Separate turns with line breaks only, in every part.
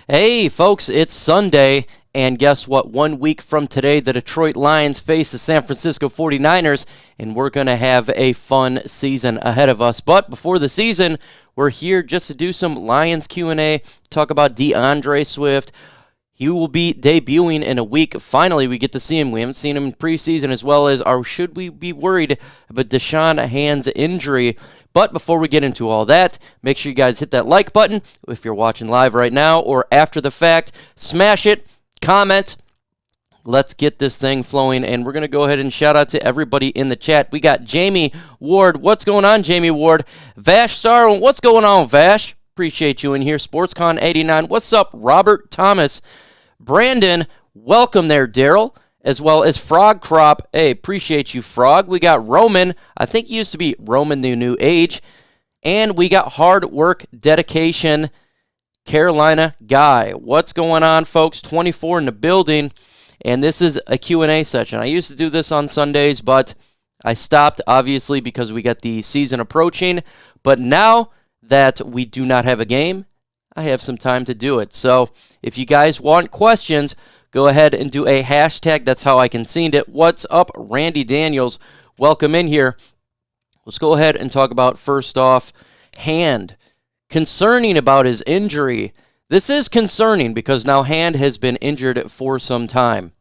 Hey, folks, it's Sunday, and guess what? 1 week from today, the Detroit Lions face the San Francisco 49ers, and we're going to have a fun season ahead of us. But before the season, we're here just to do some Lions Q&A, talk about DeAndre Swift. He will be debuting in a week. Finally, we get to see him. We haven't seen him in preseason, as well as should we be worried about Shawn Hand's injury. But before we get into all that, make sure you guys hit that like button if you're watching live right now or after the fact. Smash it, comment. Let's get this thing flowing, and we're going to go ahead and shout out to everybody in the chat. We got Jamie Ward. What's going on, Jamie Ward? Vash Star, what's going on, Vash? Appreciate you in here. SportsCon89, what's up? Robert Thomas. Brandon, welcome there, Daryl. As well as Frog Crop. Hey, appreciate you, Frog. We got Roman. I think he used to be Roman the New Age. And we got Hard Work Dedication, Carolina Guy. What's going on, folks? 24 in the building. And this is a Q&A session. I used to do this on Sundays, but I stopped, obviously, because we got the season approaching. But now that we do not have a game, I have some time to do it. So if you guys want questions, go ahead and do a hashtag. That's how I can see it. What's up, Randy Daniels? Welcome in here. Let's go ahead and talk about, first off, Hand. Concerning about his injury. This is concerning because now Hand has been injured for some time.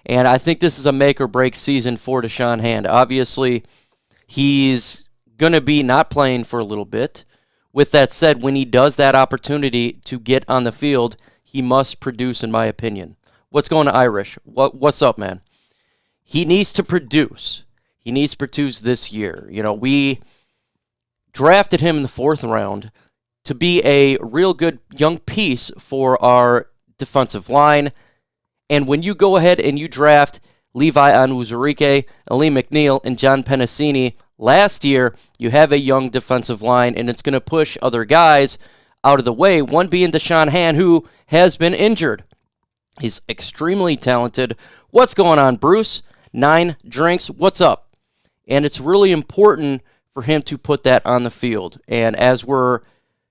And I think this is a make-or-break season for Shawn Hand. Obviously, he's going to be not playing for a little bit. With that said, when he does that opportunity to get on the field, he must produce, in my opinion. What's going on, Irish? What's up, man? He needs to produce. He needs to produce this year. You know, we drafted him in the 4th round to be a real good young piece for our defensive line. And when you go ahead and you draft Levi Onwuzurike, Alim McNeill, and John Penasini last year, you have a young defensive line, and it's going to push other guys out of the way, one being Shawn Hand, who has been injured. He's extremely talented. What's going on, Bruce? 9 drinks. What's up? And it's really important for him to put that on the field. And as we're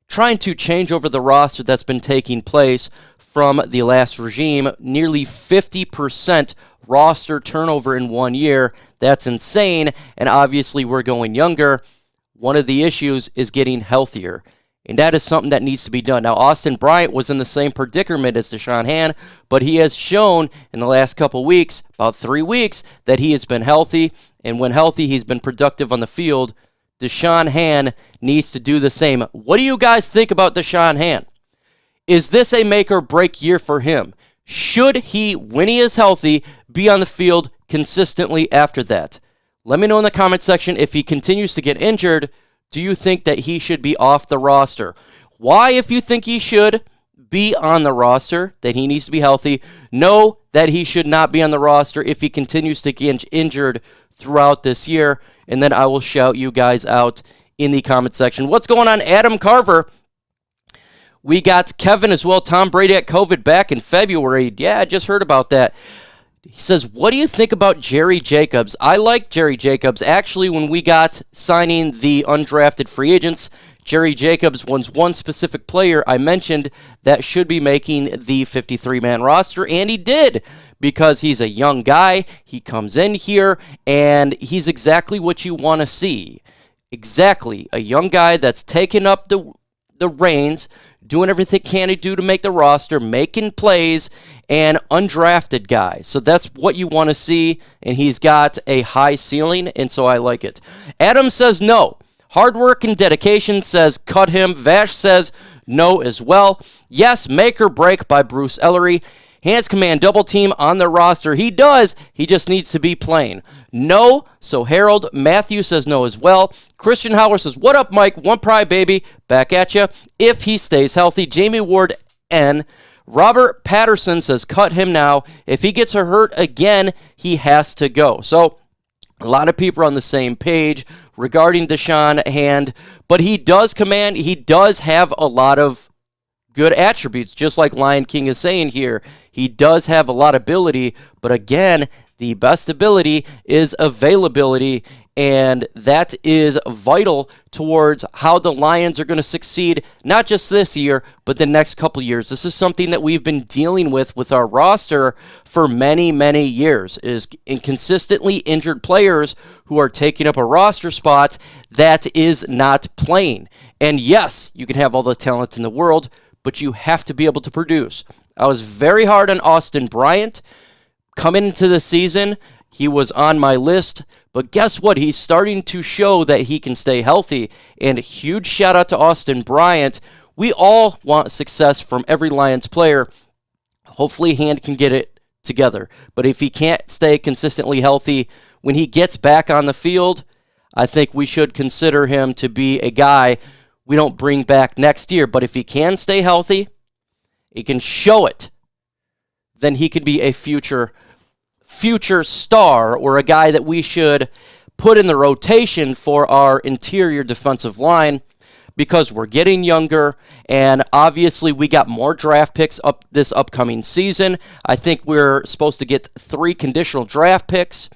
trying to change over the roster that's been taking place from the last regime, nearly 50% roster turnover in 1 year. That's insane. And obviously, we're going younger. One of the issues is getting healthier. And that is something that needs to be done. Now, Austin Bryant was in the same predicament as Shawn Hand, but he has shown in the last couple weeks, about 3 weeks, that he has been healthy. And when healthy, he's been productive on the field. Shawn Hand needs to do the same. What do you guys think about Shawn Hand? Is this a make-or-break year for him? Should he, when he is healthy, be on the field consistently after that? Let me know in the comment section if he continues to get injured. Do you think that he should be off the roster? Why, if you think he should be on the roster, that he needs to be healthy? No, that he should not be on the roster if he continues to get injured throughout this year. And then I will shout you guys out in the comment section. What's going on, Adam Carver? We got Kevin as well. Tom Brady at COVID back in February. Yeah, I just heard about that. He says, what do you think about Jerry Jacobs? I like Jerry Jacobs. Actually, when we got signing the undrafted free agents, Jerry Jacobs was one specific player I mentioned that should be making the 53-man roster, and he did, because he's a young guy. He comes in here, and he's exactly what you want to see. Exactly. A young guy that's taken up the reins, doing everything can he do to make the roster, making plays, and undrafted guy. So that's what you want to see, and he's got a high ceiling, and so I like it. Adam says no. Hard work and dedication says cut him. Vash says no as well. Yes, make or break by Bruce Ellery. Hands command double team on the roster. He does. He just needs to be playing. No. So Harold Matthew says no as well. Christian Howard says, what up, Mike? One pride, baby. Back at you. If he stays healthy. Jamie Ward N. Robert Patterson says cut him now. If he gets hurt again, he has to go. So a lot of people are on the same page regarding Shawn Hand. But he does have a lot of good attributes, just like Lion King is saying here. He does have a lot of ability, but again, the best ability is availability, And that is vital towards how the Lions are going to succeed, not just this year, but the next couple years. This is something that we've been dealing with our roster for many, many years, is inconsistently injured players who are taking up a roster spot that is not playing. And yes, you can have all the talent in the world, but you have to be able to produce. I was very hard on Austin Bryant. Coming into the season, he was on my list. But guess what? He's starting to show that he can stay healthy. And a huge shout out to Austin Bryant. We all want success from every Lions player. Hopefully Hand can get it together. But if he can't stay consistently healthy, when he gets back on the field, I think we should consider him to be a guy we don't bring back next year. But if he can stay healthy, he can show it, then he could be a future star, or a guy that we should put in the rotation for our interior defensive line, because we're getting younger, and obviously we got more draft picks up this upcoming season. I think we're supposed to get 3 conditional draft picks,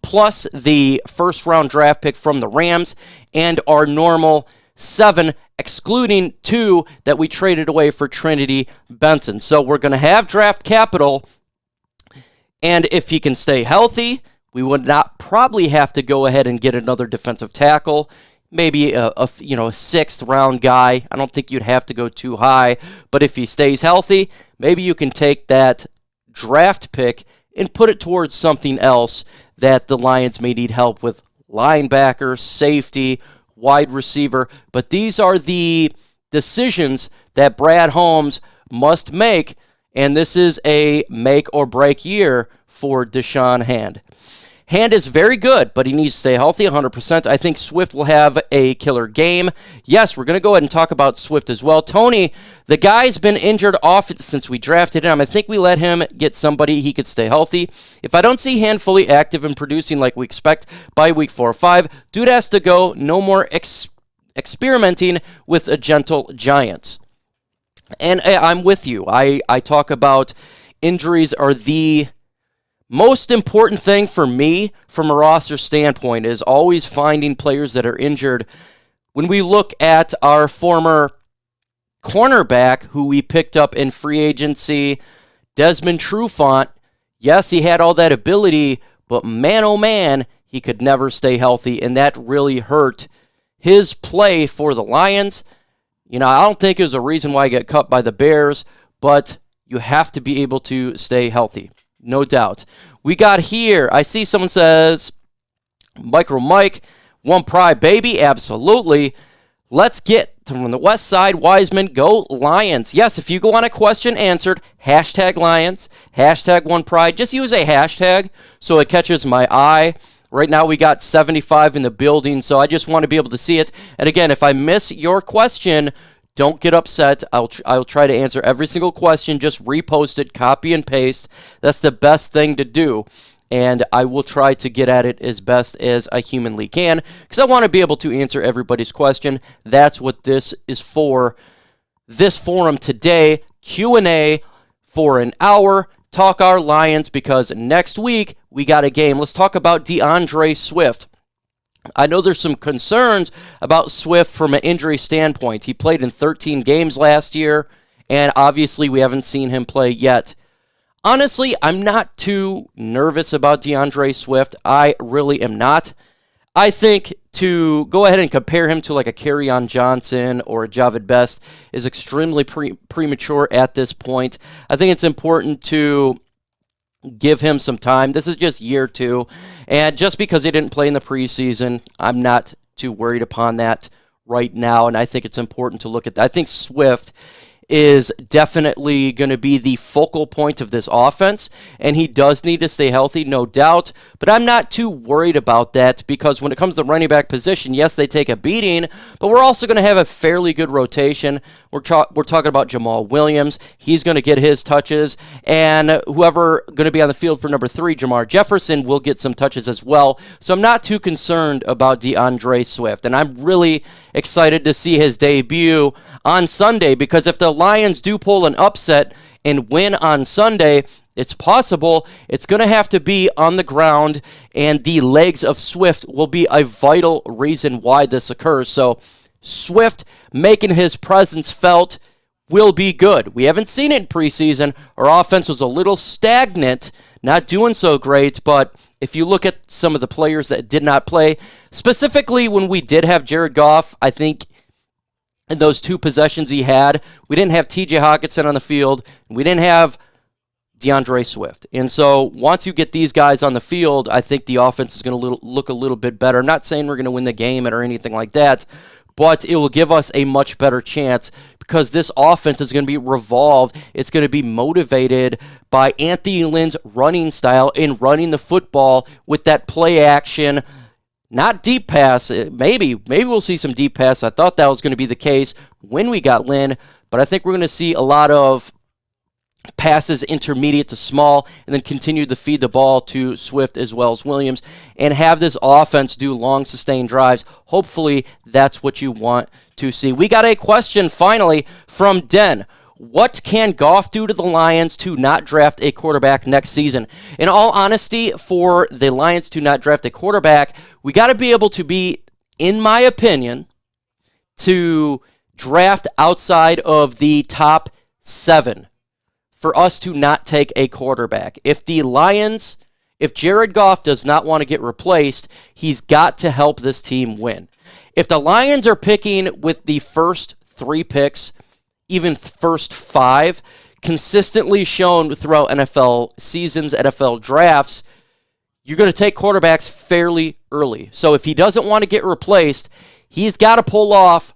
plus the first-round draft pick from the Rams, and our normal 7, excluding 2 that we traded away for Trinity Benson. So we're going to have draft capital. And if he can stay healthy, we would not probably have to go ahead and get another defensive tackle, maybe a 6th round guy. I don't think you'd have to go too high, but if he stays healthy, maybe you can take that draft pick and put it towards something else that the Lions may need help with: linebacker, safety, wide receiver. But these are the decisions that Brad Holmes must make. And this is a make-or-break year for Shawn Hand. Hand is very good, but he needs to stay healthy 100%. I think Swift will have a killer game. Yes, we're going to go ahead and talk about Swift as well. Tony, the guy's been injured off since we drafted him. I think we let him get somebody he could stay healthy. If I don't see Hand fully active and producing like we expect by week 4 or 5, dude has to go. No more experimenting with a gentle Giants. And I'm with you. I talk about injuries are the most important thing for me from a roster standpoint, is always finding players that are injured. When we look at our former cornerback who we picked up in free agency, Desmond Trufant, yes, he had all that ability, but man, oh man, he could never stay healthy, and that really hurt his play for the Lions. I don't think there's a reason why he got cut by the Bears, but you have to be able to stay healthy, no doubt. We got here, I see someone says, MicroMike, one pride, baby, absolutely. Let's get from the west side, Wiseman, go Lions. Yes, if you go on a question answered, hashtag Lions, hashtag one pride, just use a hashtag so it catches my eye. Right now we got 75 in the building, so I just want to be able to see it. And again, if I miss your question, don't get upset. I'll try to answer every single question. Just repost it, copy and paste. That's the best thing to do. And I will try to get at it as best as I humanly can, because I want to be able to answer everybody's question. That's what this is for. This forum today, Q&A for an hour. Talk our Lions, because next week we got a game. Let's talk about DeAndre Swift. I know there's some concerns about Swift from an injury standpoint. He played in 13 games last year, and obviously we haven't seen him play yet. Honestly, I'm not too nervous about DeAndre Swift. I really am not. I think to go ahead and compare him to like a Kerryon Johnson or a Javid Best is extremely premature at this point. I think it's important to give him some time. This is just year 2. And just because he didn't play in the preseason, I'm not too worried upon that right now. And I think it's important to look at that. I think Swift is definitely going to be the focal point of this offense, and he does need to stay healthy, no doubt, but I'm not too worried about that, because when it comes to the running back position, yes, they take a beating, but we're also going to have a fairly good rotation. We're talking about Jamal Williams. He's going to get his touches, and whoever going to be on the field for number 3, Jamar Jefferson, will get some touches as well, so I'm not too concerned about DeAndre Swift, and I'm really excited to see his debut on Sunday, because if the Lions do pull an upset and win on Sunday, it's possible it's going to have to be on the ground, and the legs of Swift will be a vital reason why this occurs. So Swift making his presence felt will be good. We haven't seen it in preseason. Our offense was a little stagnant, not doing so great, but if you look at some of the players that did not play, specifically when we did have Jared Goff, I think in those 2 possessions he had, we didn't have TJ Hockenson on the field, we didn't have DeAndre Swift. And so once you get these guys on the field, I think the offense is going to look a little bit better. I'm not saying we're going to win the game or anything like that, but it will give us a much better chance because this offense is going to be revolved. It's going to be motivated by Anthony Lynn's running style and running the football with that play action, not deep pass. Maybe we'll see some deep pass. I thought that was going to be the case when we got Lynn, but I think we're going to see a lot of passes intermediate to small, and then continue to feed the ball to Swift as well as Williams, and have this offense do long, sustained drives. Hopefully, that's what you want to see. We got a question, finally, from Den. What can Goff do to the Lions to not draft a quarterback next season? In all honesty, for the Lions to not draft a quarterback, we got to be able to be, in my opinion, to draft outside of the top 7 for us to not take a quarterback. If Jared Goff does not want to get replaced, he's got to help this team win. If the Lions are picking with the first 3 picks, even first 5, consistently shown throughout NFL seasons, NFL drafts, you're going to take quarterbacks fairly early. So if he doesn't want to get replaced, he's got to pull off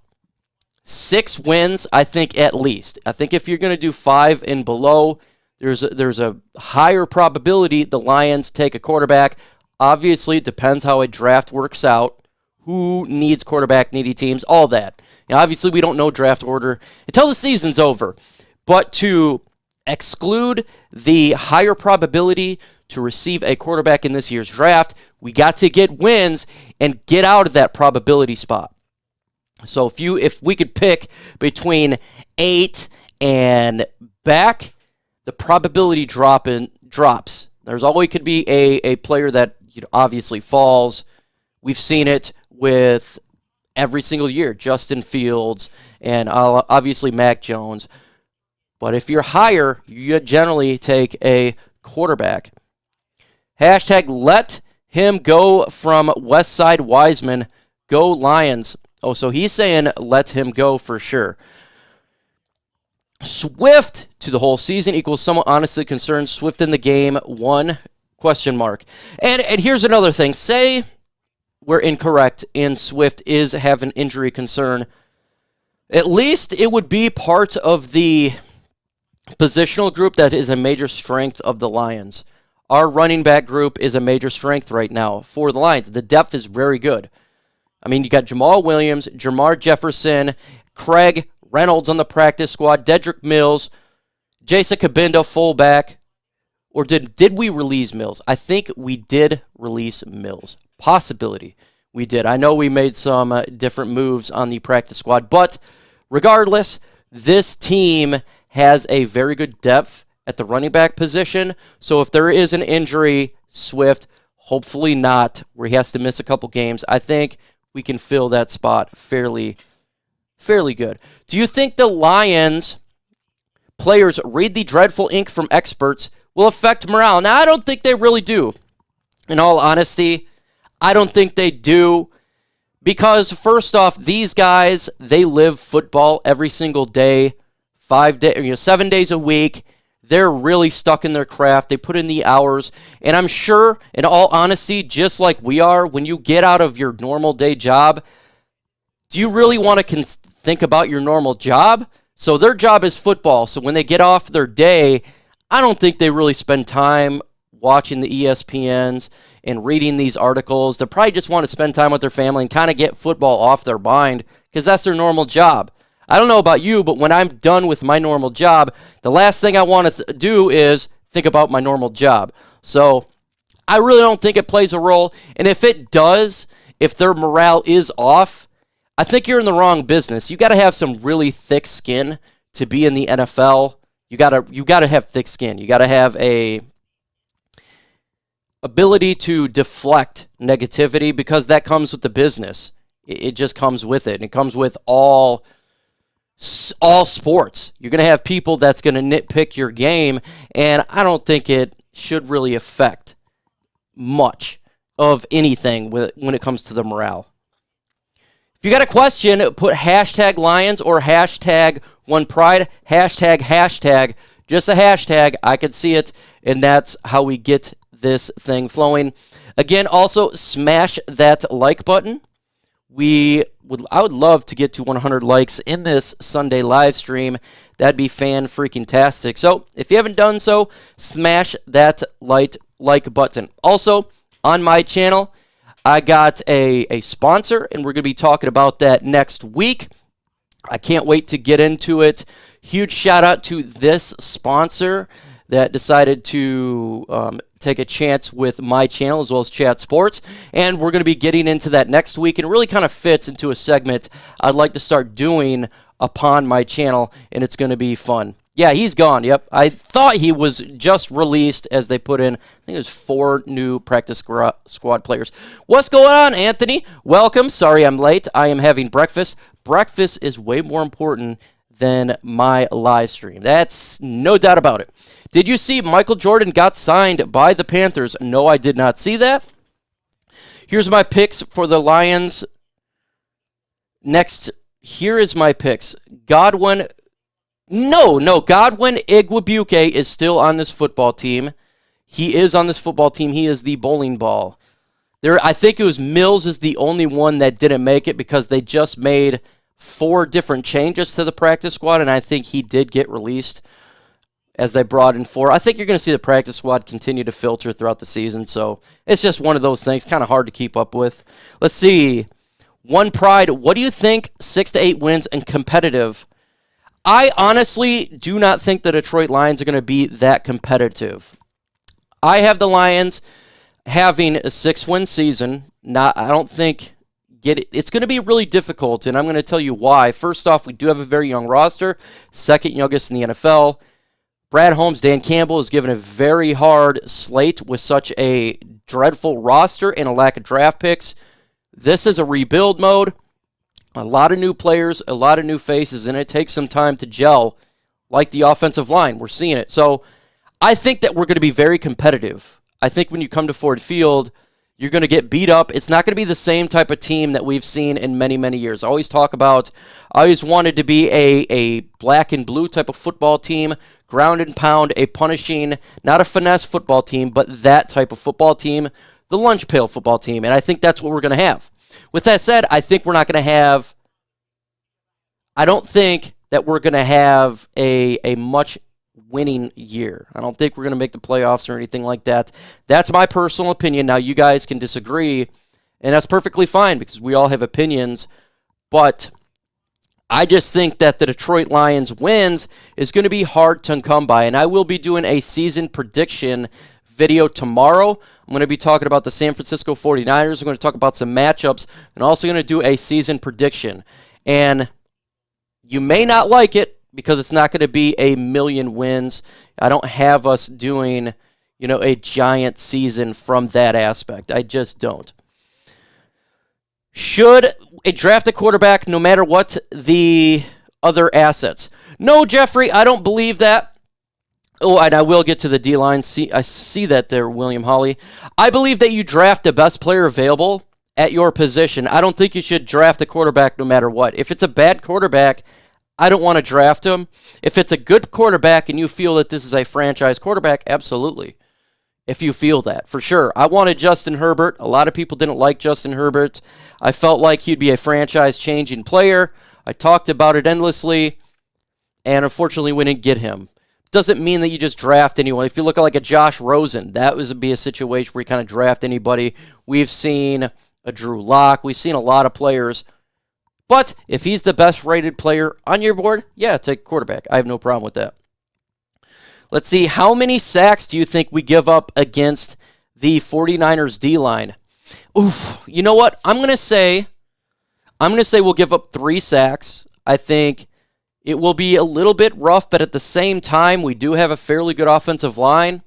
6 wins, I think, at least. I think if you're going to do 5 and below, there's a higher probability the Lions take a quarterback. Obviously, it depends how a draft works out, who needs quarterback, needy teams, all that. Now, obviously, we don't know draft order until the season's over. But to exclude the higher probability to receive a quarterback in this year's draft, we got to get wins and get out of that probability spot. So if we could pick between 8 and back, the probability drops. There's always could be a player that obviously falls. We've seen it with every single year, Justin Fields and obviously Mac Jones. But if you're higher, you generally take a quarterback. Hashtag let him go from Westside Wiseman. Go Lions. Oh, so he's saying let him go for sure. Swift to the whole season equals somewhat honestly concerned. Swift in the game, 1 question mark. And here's another thing. Say we're incorrect and Swift is having injury concern. At least it would be part of the positional group that is a major strength of the Lions. Our running back group is a major strength right now for the Lions. The depth is very good. I mean, you got Jamal Williams, Jamar Jefferson, Craig Reynolds on the practice squad, Dedrick Mills, Jason Cabinda, fullback. Or did we release Mills? I think we did release Mills. Possibility we did. I know we made some different moves on the practice squad, but regardless, this team has a very good depth at the running back position. So if there is an injury, Swift, hopefully not, where he has to miss a couple games, I think we can fill that spot fairly good. Do you think the Lions players read the dreadful ink from experts will affect morale? Now, I don't think they really do. In all honesty, I don't think they do. Because first off, these guys, they live football every single day, 7 days a week. They're really stuck in their craft. They put in the hours. And I'm sure, in all honesty, just like we are, when you get out of your normal day job, do you really want to think about your normal job? So their job is football. So when they get off their day, I don't think they really spend time watching the ESPNs and reading these articles. They probably just want to spend time with their family and kind of get football off their mind because that's their normal job. I don't know about you, but when I'm done with my normal job, the last thing I want to do is think about my normal job. So I really don't think it plays a role. And if it does, if their morale is off, I think you're in the wrong business. You got to have some really thick skin to be in the NFL. You gotta have thick skin. You gotta have a ability to deflect negativity, because that comes with the business. It just comes with it. And it comes with all sports. You're going to have people that's going to nitpick your game, and I don't think it should really affect much of anything when it comes to the morale. If you got a question, put hashtag Lions or hashtag OnePride, hashtag, just a hashtag. I can see it, and that's how we get this thing flowing. Again, also smash that like button. I would love to get to 100 likes in this Sunday live stream. That'd be fan-freaking-tastic. So if you haven't done so, smash that like button. Also, on my channel, I got a sponsor, and we're going to be talking about that next week. I can't wait to get into it. Huge shout-out to this sponsor that decided to take a chance with my channel as well as Chat Sports, and we're going to be getting into that next week, and it really kind of fits into a segment I'd like to start doing upon my channel, and it's going to be fun. Yeah, he's gone. Yep, I thought he was just released, as they put in, I think it was 4 new practice squad players. What's going on, Anthony? Welcome. Sorry I'm late. I am having breakfast. Breakfast is way more important than my live stream. That's no doubt about it. Did you see Michael Jordan got signed by the Panthers? No, I did not see that. Here's my picks for the Lions. Next, here is my picks. Godwin Igwebuike is still on this football team. He is on this football team. He is the bowling ball. I think it was Mills is the only one that didn't make it because they just made 4 different changes to the practice squad, and I think he did get released as they brought in 4. I think you're going to see the practice squad continue to filter throughout the season, so it's just one of those things, kind of hard to keep up with. Let's see. OnePride, what do you think 6 to 8 wins and competitive? I honestly do not think the Detroit Lions are going to be that competitive. I have the Lions having a 6-win season. I don't think it's going to be really difficult, and I'm going to tell you why. First off, we do have a very young roster, second youngest in the NFL. Brad Holmes, Dan Campbell is given a very hard slate with such a dreadful roster and a lack of draft picks. This is a rebuild mode. A lot of new players, a lot of new faces, and it takes some time to gel like the offensive line. We're seeing it. So I think that we're going to be very competitive. I think when you come to Ford Field, you're going to get beat up. It's not going to be the same type of team that we've seen in many, many years. I always wanted to be a black and blue type of football team, ground and pound, a punishing, not a finesse football team, but that type of football team, the lunch pail football team. And I think that's what we're going to have. With that said, I don't think that we're going to have a much winning year. I don't think we're going to make the playoffs or anything like that. That's my personal opinion. Now, you guys can disagree, and that's perfectly fine because we all have opinions. But I just think that the Detroit Lions wins is going to be hard to come by, and I will be doing a season prediction video tomorrow. I'm going to be talking about the San Francisco 49ers. I'm going to talk about some matchups, and also going to do a season prediction. And you may not like it because it's not going to be a million wins. I don't have us doing, a giant season from that aspect. I just don't. Should it draft a quarterback no matter what the other assets? No, Jeffrey, I don't believe that. Oh, and I will get to the D-line. I see that there, William Hawley. I believe that you draft the best player available at your position. I don't think you should draft a quarterback no matter what. If it's a bad quarterback, I don't want to draft him. If it's a good quarterback and you feel that this is a franchise quarterback, absolutely. If you feel that, for sure. I wanted Justin Herbert. A lot of people didn't like Justin Herbert. I felt like he'd be a franchise-changing player. I talked about it endlessly, and unfortunately we didn't get him. Doesn't mean that you just draft anyone. If you look at like a Josh Rosen, that would be a situation where you kind of draft anybody. We've seen a Drew Lock. We've seen a lot of players. But if he's the best rated player on your board, yeah, take quarterback. I have no problem with that. Let's see. How many sacks do you think we give up against the 49ers D-line? Oof. You know what? I'm going to say we'll give up 3 sacks. I think It will be a little bit rough, but at the same time, we do have a fairly good offensive line.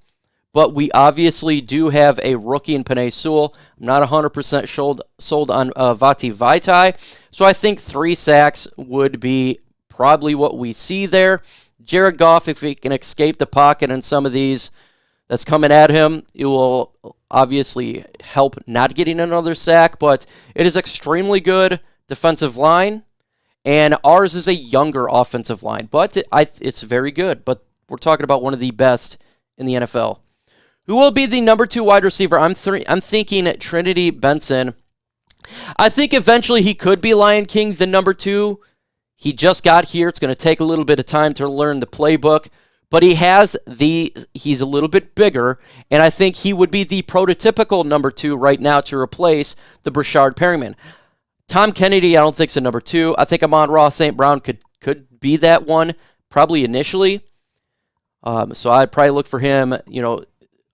But we obviously do have a rookie in Penei Sewell. I'm not 100% sold on Vati Vaitai. So I think 3 sacks would be probably what we see there. Jared Goff, if he can escape the pocket and some of these that's coming at him, it will obviously help not getting another sack. But it is extremely good defensive line. And ours is a younger offensive line. But it's very good. But we're talking about one of the best in the NFL. Who will be the number 2 wide receiver? I'm thinking Trinity Benson. I think eventually he could be Lion King, the number 2. He just got here. It's going to take a little bit of time to learn the playbook. But he's a little bit bigger, and I think he would be the prototypical number 2 right now to replace the Brashard Perryman. Tom Kennedy, I don't think is a number 2. I think Amon-Ra St. Brown could be that one, probably initially. So I'd probably look for him,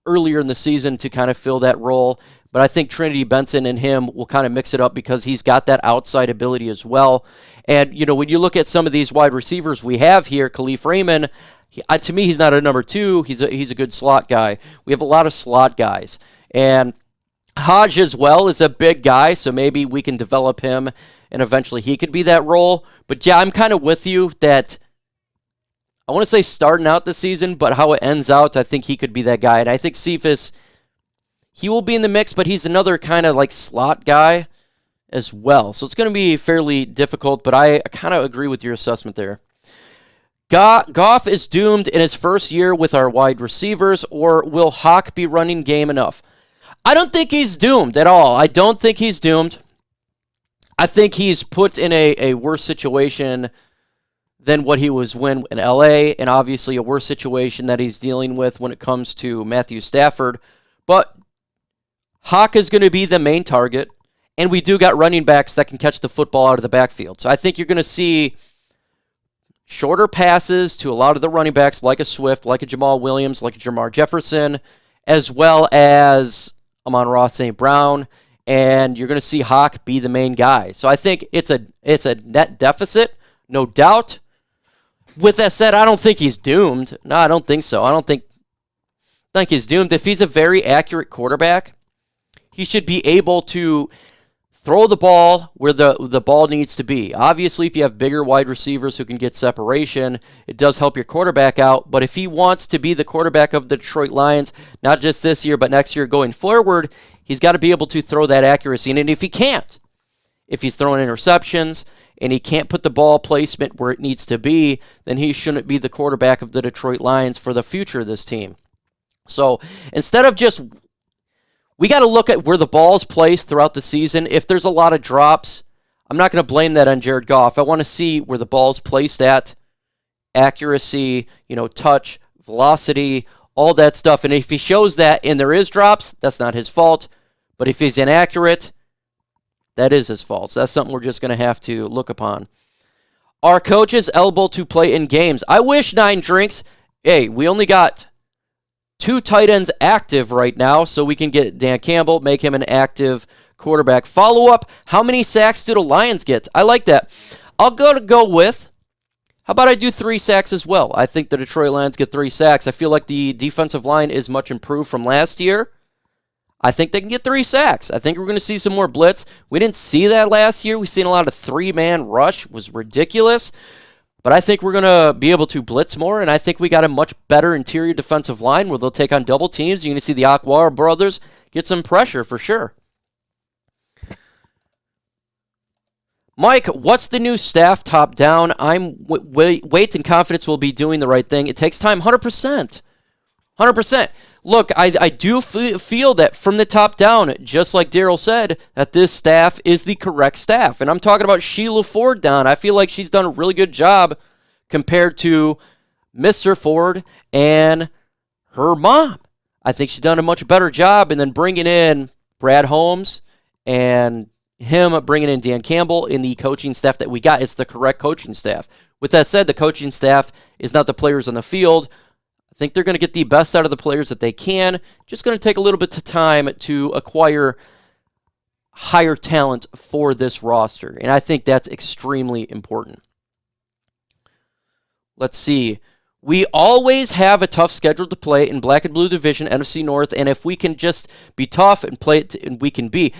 earlier in the season to kind of fill that role. But I think Trinity Benson and him will kind of mix it up because he's got that outside ability as well. And, when you look at some of these wide receivers we have here, Khalif Raymond, to me, he's not a number 2. He's a good slot guy. We have a lot of slot guys. And Hodge as well is a big guy, so maybe we can develop him and eventually he could be that role. But yeah, I'm kind of with you that I want to say starting out the season, but how it ends out, I think he could be that guy. And I think Cephas, he will be in the mix, but he's another kind of like slot guy as well. So it's going to be fairly difficult, but I kind of agree with your assessment there. Goff is doomed in his first year with our wide receivers, or will Hawk be running game enough? I don't think he's doomed at all. I don't think he's doomed. I think he's put in a worse situation than what he was in LA, and obviously a worse situation that he's dealing with when it comes to Matthew Stafford. But Hawk is going to be the main target, and we do got running backs that can catch the football out of the backfield. So I think you're going to see shorter passes to a lot of the running backs like a Swift, like a Jamal Williams, like a Jamar Jefferson, as well as Amon-Ra St. Brown, and you're going to see Hawk be the main guy. So I think it's a net deficit, no doubt. With that said, I don't think he's doomed. No, I don't think so. I don't think he's doomed. If he's a very accurate quarterback, he should be able to throw the ball where the ball needs to be. Obviously, if you have bigger wide receivers who can get separation, it does help your quarterback out. But if he wants to be the quarterback of the Detroit Lions, not just this year, but next year going forward, he's got to be able to throw that accuracy. And if he can't, if he's throwing interceptions and he can't put the ball placement where it needs to be, then he shouldn't be the quarterback of the Detroit Lions for the future of this team. So instead of just, we got to look at where the ball's placed throughout the season. If there's a lot of drops, I'm not going to blame that on Jared Goff. I want to see where the ball's placed at, accuracy, touch, velocity, all that stuff. And if he shows that and there is drops, that's not his fault. But if he's inaccurate, that is his fault. So that's something we're just going to have to look upon. Are coaches eligible to play in games? I wish 9 drinks. Hey, we only got 2 tight ends active right now, so we can get Dan Campbell, make him an active quarterback. Follow up, how many sacks do the Lions get? I like that. I'll go with, how about I do 3 sacks as well? I think the Detroit Lions get 3 sacks. I feel like the defensive line is much improved from last year. I think they can get 3 sacks. I think we're going to see some more blitz. We didn't see that last year. We've seen a lot of 3-man rush. It was ridiculous. But I think we're going to be able to blitz more, and I think we got a much better interior defensive line where they'll take on double teams. You're going to see the Aquara brothers get some pressure for sure. Mike, what's the new staff top down? I'm weight and confidence will be doing the right thing. It takes time, 100%. 100%. Look, I do feel that from the top down, just like Daryl said, that this staff is the correct staff. And I'm talking about Sheila Ford down. I feel like she's done a really good job compared to Mr. Ford and her mom. I think she's done a much better job. And then bringing in Brad Holmes and him bringing in Dan Campbell in the coaching staff that we got, it's the correct coaching staff. With that said, the coaching staff is not the players on the field. I think they're going to get the best out of the players that they can. Just going to take a little bit of time to acquire higher talent for this roster. And I think that's extremely important. Let's see. We always have a tough schedule to play in Black and Blue Division, NFC North, and if we can just be tough and play it, and we can be.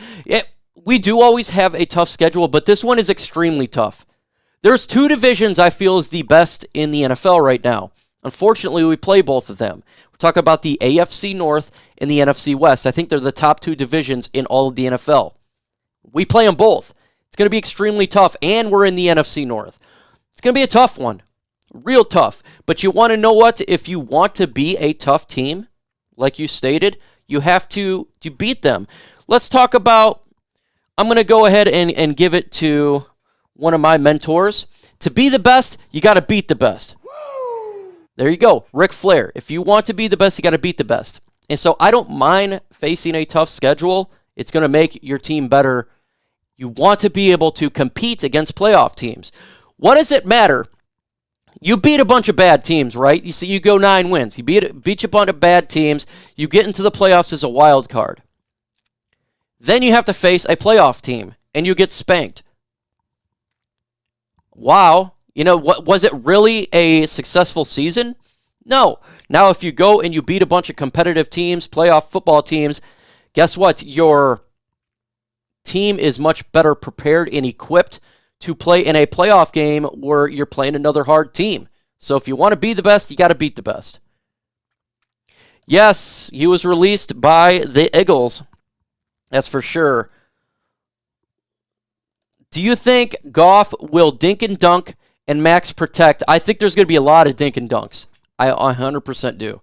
We do always have a tough schedule, but this one is extremely tough. There's two divisions I feel is the best in the NFL right now. Unfortunately, we play both of them. We're talking about the AFC North and the NFC West. I think they're the top two divisions in all of the NFL. We play them both. It's going to be extremely tough, and we're in the NFC North. It's going to be a tough one. Real tough. But you want to know what? If you want to be a tough team, like you stated, you have to beat them. Let's talk about, I'm going to go ahead and give it to one of my mentors. To be the best, you got to beat the best. There you go. Ric Flair. If you want to be the best, you got to beat the best. And so I don't mind facing a tough schedule. It's going to make your team better. You want to be able to compete against playoff teams. What does it matter? You beat a bunch of bad teams, right? You see, you go 9 wins. You beat a bunch of bad teams. You get into the playoffs as a wild card. Then you have to face a playoff team, and you get spanked. Wow. You know, was it really a successful season? No. Now, if you go and you beat a bunch of competitive teams, playoff football teams, guess what? Your team is much better prepared and equipped to play in a playoff game where you're playing another hard team. So if you want to be the best, you got to beat the best. Yes, he was released by the Eagles. That's for sure. Do you think Goff will dink and dunk and max protect? I think there's going to be a lot of dink and dunks. I 100% do.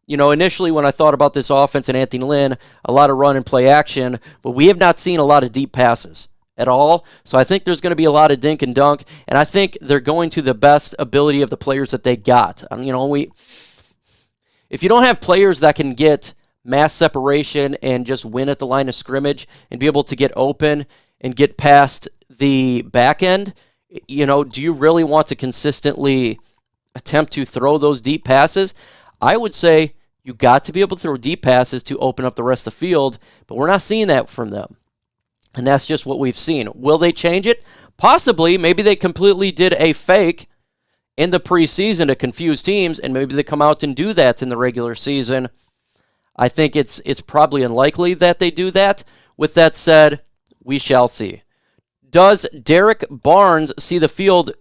Initially when I thought about this offense and Anthony Lynn, a lot of run and play action, but we have not seen a lot of deep passes at all. So I think there's going to be a lot of dink and dunk, and I think they're going to the best ability of the players that they got. If you don't have players that can get mass separation and just win at the line of scrimmage and be able to get open and get past the back end, do you really want to consistently attempt to throw those deep passes? I would say you got to be able to throw deep passes to open up the rest of the field, but we're not seeing that from them. And that's just what we've seen. Will they change it? Possibly. Maybe they completely did a fake in the preseason to confuse teams, and maybe they come out and do that in the regular season. I think it's probably unlikely that they do that. With that said, we shall see. Does Derrick Barnes see the field,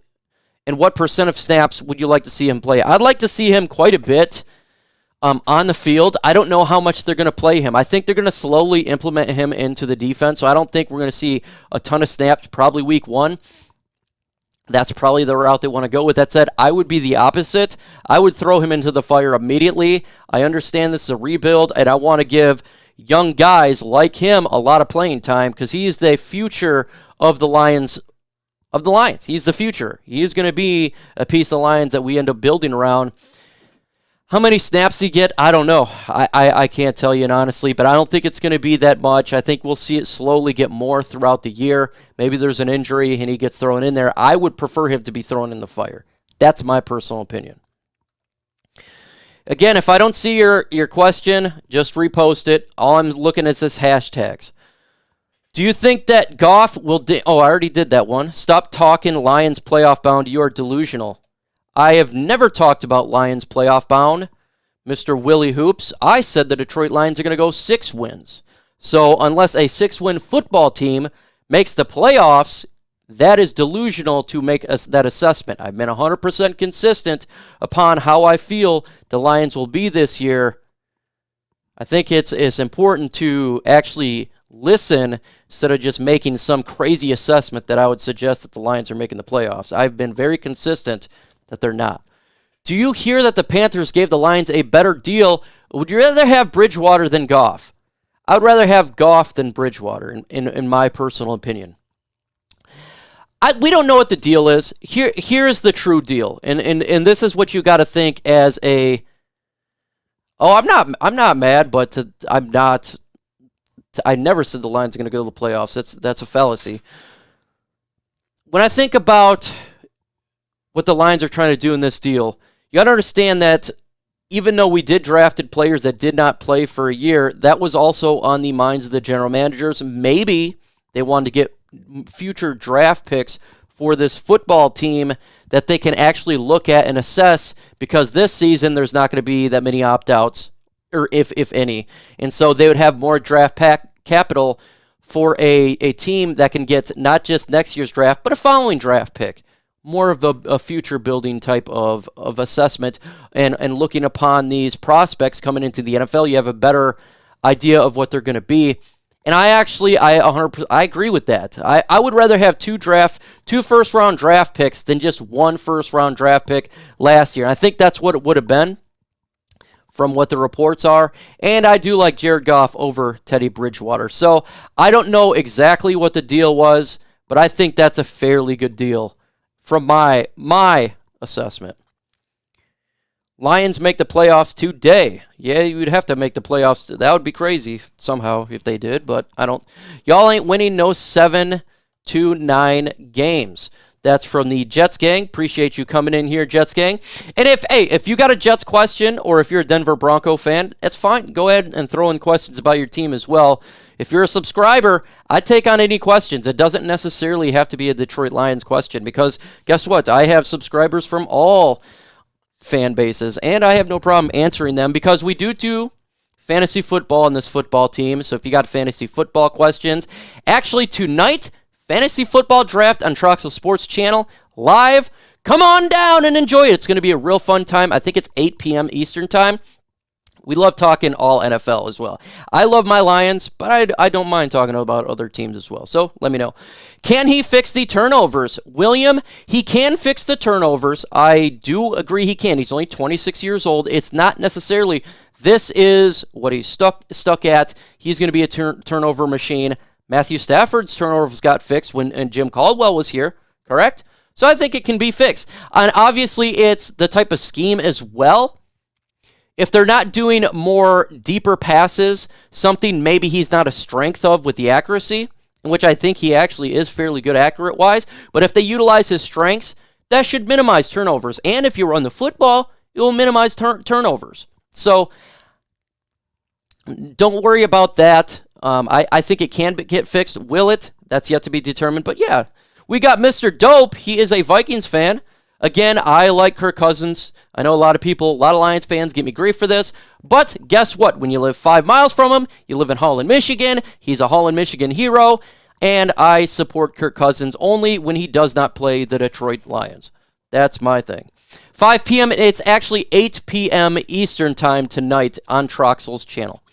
and what percent of snaps would you like to see him play? I'd like to see him quite a bit on the field. I don't know how much they're going to play him. I think they're going to slowly implement him into the defense, so I don't think we're going to see a ton of snaps probably week 1. That's probably the route they want to go. With that said, I would be the opposite. I would throw him into the fire immediately. I understand this is a rebuild, and I want to give young guys like him a lot of playing time because he is the future of the Lions. He's the future. He is going to be a piece of the Lions that we end up building around. How many snaps he get, I don't know. I can't tell you, honestly, but I don't think it's going to be that much. I think we'll see it slowly get more throughout the year. Maybe there's an injury and he gets thrown in there. I would prefer him to be thrown in the fire. That's my personal opinion. Again, if I don't see your question, just repost it. All I'm looking at is hashtags. Do you think that Goff will... I already did that one. Stop talking Lions playoff bound. You are delusional. I have never talked about Lions playoff bound, Mr. Willie Hoops. I said the Detroit Lions are going to go 6 wins. So unless a 6-win football team makes the playoffs, that is delusional to make that assessment. I've been 100% consistent upon how I feel the Lions will be this year. I think it's important to actually listen instead of just making some crazy assessment that I would suggest that the Lions are making the playoffs. I've been very consistent that they're not. Do you hear that the Panthers gave the Lions a better deal? Would you rather have Bridgewater than Goff? I would rather have Goff than Bridgewater, in my personal opinion. We don't know what the deal is. Here's the true deal, and this is what you got to think as a. Oh, I'm not mad, but I'm not. I never said the Lions are going to go to the playoffs. That's a fallacy. When I think about what the Lions are trying to do in this deal, you got to understand that even though we did drafted players that did not play for a year, that was also on the minds of the general managers. Maybe they wanted to get future draft picks for this football team that they can actually look at and assess, because this season there's not going to be that many opt-outs, or if any. And so they would have more draft capital for a team that can get not just next year's draft, but a following draft pick. More of a future building type of assessment, and looking upon these prospects coming into the NFL, you have a better idea of what they're going to be. And I 100% I agree with that. I would rather have two first-round draft picks than just one first-round draft pick last year. And I think that's what it would have been from what the reports are. And I do like Jared Goff over Teddy Bridgewater. So I don't know exactly what the deal was, but I think that's a fairly good deal from my assessment. Lions make the playoffs today. Yeah, you would have to make the playoffs. That would be crazy somehow if they did, but I don't. Y'all ain't winning no 7-9 games. That's from the Jets gang. Appreciate you coming in here, Jets gang. And if you got a Jets question, or if you're a Denver Bronco fan, that's fine. Go ahead and throw in questions about your team as well. If you're a subscriber, I take on any questions. It doesn't necessarily have to be a Detroit Lions question, because guess what? I have subscribers from all fan bases, and I have no problem answering them, because we do fantasy football on this football team. So if you got fantasy football questions, actually tonight, fantasy football draft on Troxel Sports Channel live. Come on down and enjoy it. It's going to be a real fun time. I think it's 8 p.m. Eastern time. We love talking all NFL as well. I love my Lions, but I don't mind talking about other teams as well. So let me know. Can he fix the turnovers? William, he can fix the turnovers. I do agree he can. He's only 26 years old. It's not necessarily, this is what he's stuck at. He's going to be a turnover machine. Matthew Stafford's turnovers got fixed when Jim Caldwell was here, correct? So I think it can be fixed. And obviously it's the type of scheme as well. If they're not doing more deeper passes, something maybe he's not a strength of with the accuracy, in which I think he actually is fairly good accurate-wise, but if they utilize his strengths, that should minimize turnovers. And if you run the football, it will minimize turnovers. So don't worry about that. I think it can get fixed. Will it? That's yet to be determined. But yeah, we got Mr. Dope. He is a Vikings fan. Again, I like Kirk Cousins. I know a lot of Lions fans give me grief for this. But guess what? When you live 5 miles from him, you live in Holland, Michigan. He's a Holland, Michigan hero. And I support Kirk Cousins only when he does not play the Detroit Lions. That's my thing. 5 p.m. It's actually 8 p.m. Eastern time tonight on Troxel's channel.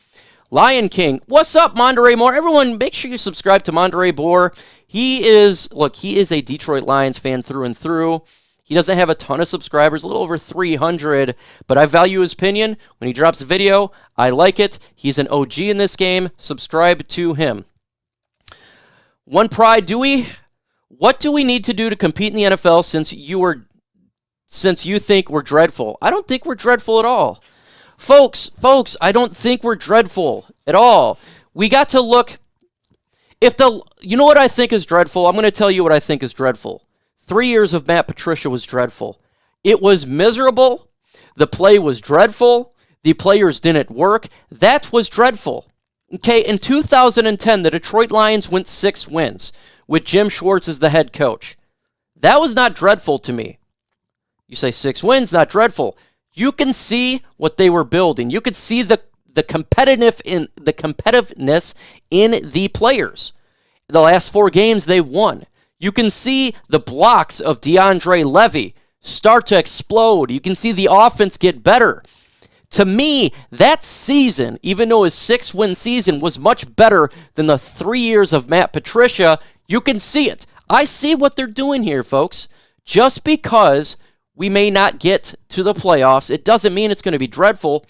Lion King. What's up, Monterey Moore? Everyone, make sure you subscribe to Monterey Moore. He is a Detroit Lions fan through and through. He doesn't have a ton of subscribers, a little over 300, but I value his opinion. When he drops a video, I like it. He's an OG in this game. Subscribe to him. One Pride Dewey. What do we need to do to compete in the NFL since you think we're dreadful? I don't think we're dreadful at all. Folks, I don't think we're dreadful at all. We got to look. You know what I think is dreadful? I'm going to tell you what I think is dreadful. 3 years of Matt Patricia was dreadful. It was miserable. The play was dreadful. The players didn't work. That was dreadful. Okay, in 2010, the Detroit Lions went 6 wins with Jim Schwartz as the head coach. That was not dreadful to me. You say 6 wins, not dreadful. You can see what they were building. You could see the competitiveness in the players. The last 4 games they won. You can see the blocks of DeAndre Levy start to explode. You can see the offense get better. To me, that season, even though his 6-win season was much better than the 3 years of Matt Patricia, you can see it. I see what they're doing here, folks. Just because we may not get to the playoffs, it doesn't mean it's going to be dreadful.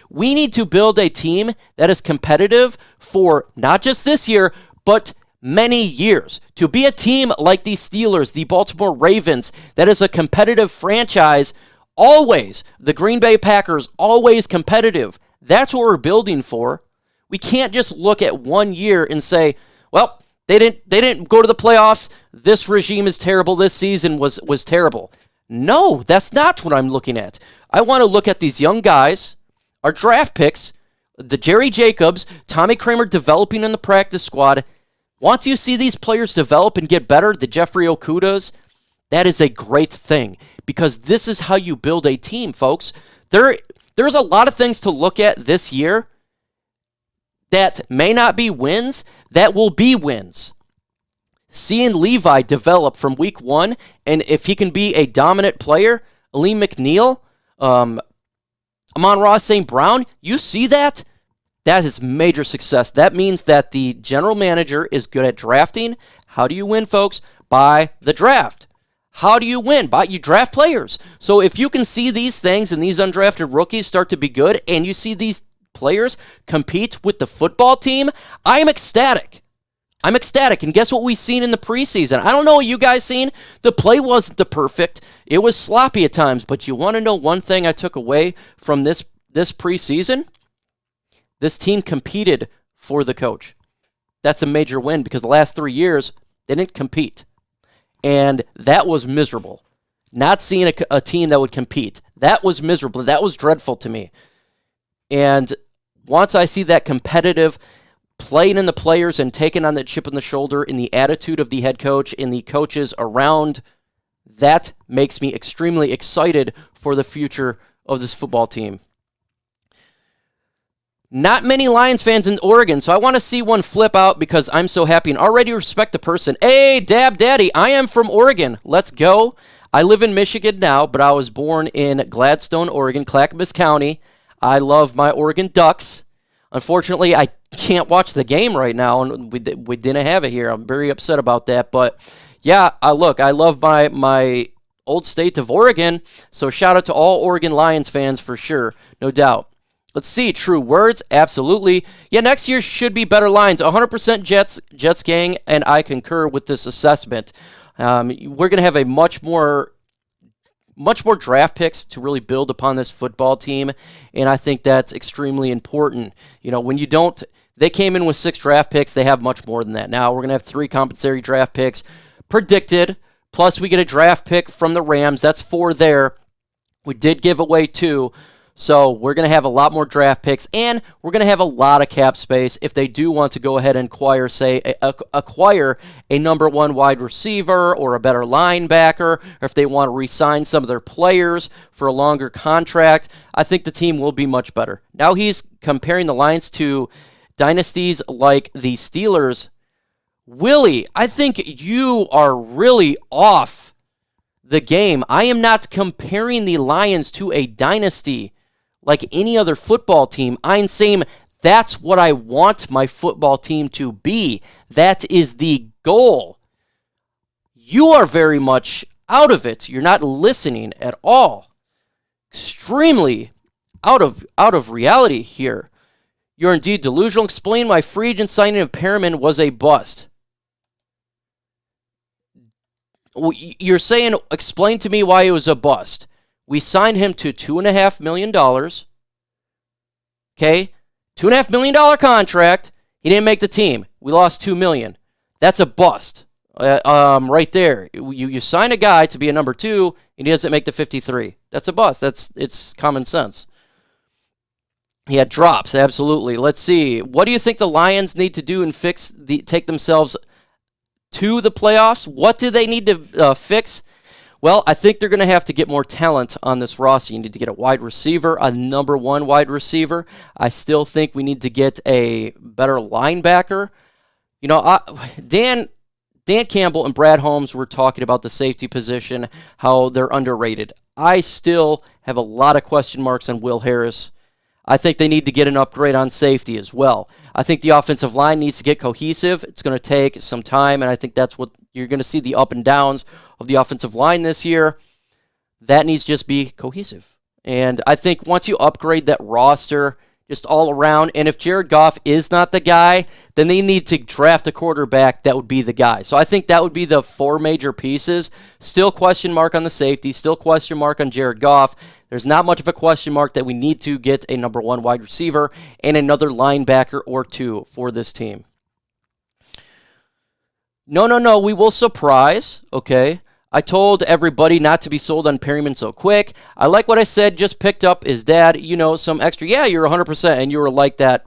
We need to build a team that is competitive for not just this year, but many years. To be a team like the Steelers, the Baltimore Ravens, that is a competitive franchise, always. The Green Bay Packers, always competitive. That's what we're building for. We can't just look at 1 year and say, well, they didn't go to the playoffs. This regime is terrible. This season was terrible. No, that's not what I'm looking at. I want to look at these young guys, our draft picks, the Jerry Jacobs, Tommy Kramer developing in the practice squad. Once you see these players develop and get better, the Jeffrey Okudahs, that is a great thing because this is how you build a team, folks. There's a lot of things to look at this year that may not be wins, that will be wins. Seeing Levi develop from week 1, and if he can be a dominant player, Alim McNeill, Amon-Ra St. Brown, you see that? That is major success. That means that the general manager is good at drafting. How do you win, folks? By the draft. How do you win? You draft players. So if you can see these things and these undrafted rookies start to be good, and you see these players compete with the football team, I am ecstatic. I'm ecstatic. And guess what we've seen in the preseason? I don't know what you guys seen. The play wasn't the perfect. It was sloppy at times. But you want to know one thing I took away from this preseason? This team competed for the coach. That's a major win because the last 3 years, they didn't compete. And that was miserable. Not seeing a team that would compete. That was miserable. That was dreadful to me. And once I see that competitive playing in the players and taking on that chip on the shoulder in the attitude of the head coach and the coaches around, that makes me extremely excited for the future of this football team. Not many Lions fans in Oregon, so I want to see one flip out because I'm so happy and already respect the person. Hey, Dab Daddy, I am from Oregon. Let's go. I live in Michigan now, but I was born in Gladstone, Oregon, Clackamas County. I love my Oregon Ducks. Unfortunately, I can't watch the game right now, and we didn't have it here. I'm very upset about that. But, yeah, I love my old state of Oregon, so shout out to all Oregon Lions fans for sure, no doubt. Let's see, true words, absolutely. Yeah, next year should be better Lions. 100% Jets gang, and I concur with this assessment. We're going to have a much more draft picks to really build upon this football team, and I think that's extremely important. You know, when you don't, they came in with 6 draft picks. They have much more than that. Now we're going to have 3 compensatory draft picks predicted, plus we get a draft pick from the Rams. That's 4 there. We did give away 2. So we're going to have a lot more draft picks, and we're going to have a lot of cap space if they do want to go ahead and acquire a number 1 wide receiver or a better linebacker, or if they want to re-sign some of their players for a longer contract. I think the team will be much better. Now he's comparing the Lions to dynasties like the Steelers. Willie, I think you are really off the game. I am not comparing the Lions to a dynasty like any other football team. I'm saying that's what I want my football team to be. That is the goal. You are very much out of it. You're not listening at all. Extremely out of reality here. You're indeed delusional. Explain why free agent signing of Perriman was a bust. You're saying, explain to me why it was a bust. We signed him to $2.5 million. Okay? $2.5 million contract. He didn't make the team. We lost $2 million. That's a bust. Right there. You sign a guy to be a number 2, and he doesn't make the 53. That's a bust. It's common sense. He had drops, absolutely. Let's see. What do you think the Lions need to do and take themselves to the playoffs? What do they need to fix? Well, I think they're going to have to get more talent on this roster. You need to get a wide receiver, a number 1 wide receiver. I still think we need to get a better linebacker. You know, Dan Campbell and Brad Holmes were talking about the safety position, how they're underrated. I still have a lot of question marks on Will Harris. I think they need to get an upgrade on safety as well. I think the offensive line needs to get cohesive. It's going to take some time, and I think that's what you're going to see, the up and downs of the offensive line this year. That needs to just be cohesive. And I think once you upgrade that roster just all around, and if Jared Goff is not the guy, then they need to draft a quarterback that would be the guy. So I think that would be the 4 major pieces. Still question mark on the safety, still question mark on Jared Goff. There's not much of a question mark that we need to get a number 1 wide receiver and another linebacker or 2 for this team. No, we will surprise, okay? I told everybody not to be sold on Perriman so quick. I like what I said, just picked up his dad, some extra. Yeah, you're 100%, and you were like that.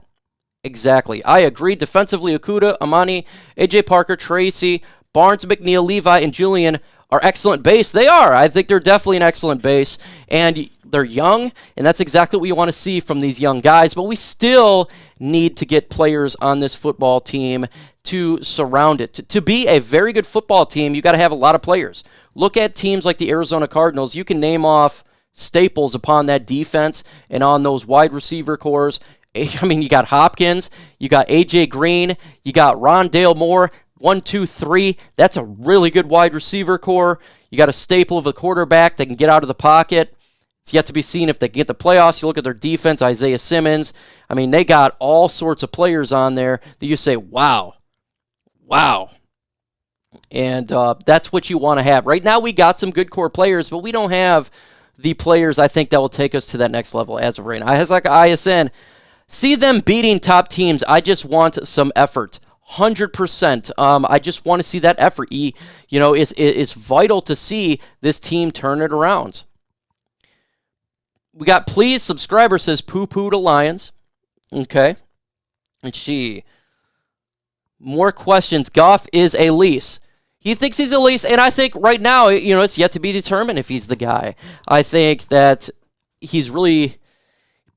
Exactly. I agree. Defensively, Okudah, Amani, A.J. Parker, Tracy, Barnes, McNeill, Levi, and Julian are excellent base. They are. I think they're definitely an excellent base, and they're young, and that's exactly what you want to see from these young guys. But we still need to get players on this football team to surround it. To be a very good football team, you got to have a lot of players. Look at teams like the Arizona Cardinals. You can name off staples upon that defense and on those wide receiver cores. I mean, you got Hopkins, you got A.J. Green, you got Rondale Moore, 1, 2, 3. That's a really good wide receiver core. You got a staple of a quarterback that can get out of the pocket. It's yet to be seen if they can get the playoffs. You look at their defense, Isaiah Simmons. I mean, they got all sorts of players on there that you say, wow. And that's what you want to have. Right now we got some good core players, but we don't have the players I think that will take us to that next level as of right now. As like ISN, see them beating top teams. I just want some effort. 100%. I just want to see that effort. It's vital to see this team turn it around. We got please subscriber says poo-poo to Lions. Okay. And more questions. Goff is a lease. He thinks he's a lease, and I think right now, it's yet to be determined if he's the guy. I think that he's really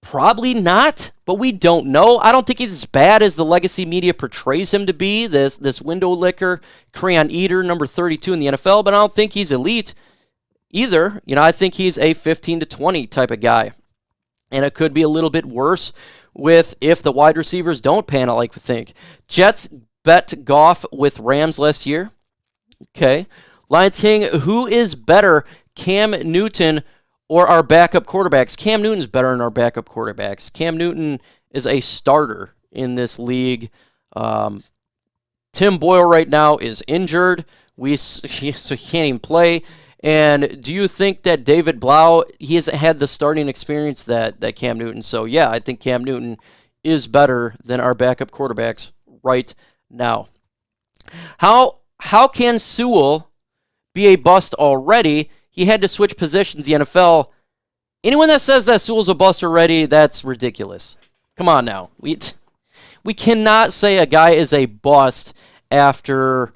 probably not, but we don't know. I don't think he's as bad as the legacy media portrays him to be, this window licker, crayon eater, number 32 in the NFL, but I don't think he's elite either. I think he's a 15 to 20 type of guy, and it could be a little bit worse if the wide receivers don't pan out like we think. Jets bet Goff with Rams last year. Okay. Lions King, who is better, Cam Newton or our backup quarterbacks? Cam Newton's better than our backup quarterbacks. Cam Newton is a starter in this league. Tim Boyle right now is injured, so he can't even play. And do you think that David Blau, he hasn't had the starting experience that Cam Newton? So, yeah, I think Cam Newton is better than our backup quarterbacks right now. How can Sewell be a bust already? He had to switch positions in the NFL. Anyone that says that Sewell's a bust already, that's ridiculous. Come on now. We cannot say a guy is a bust after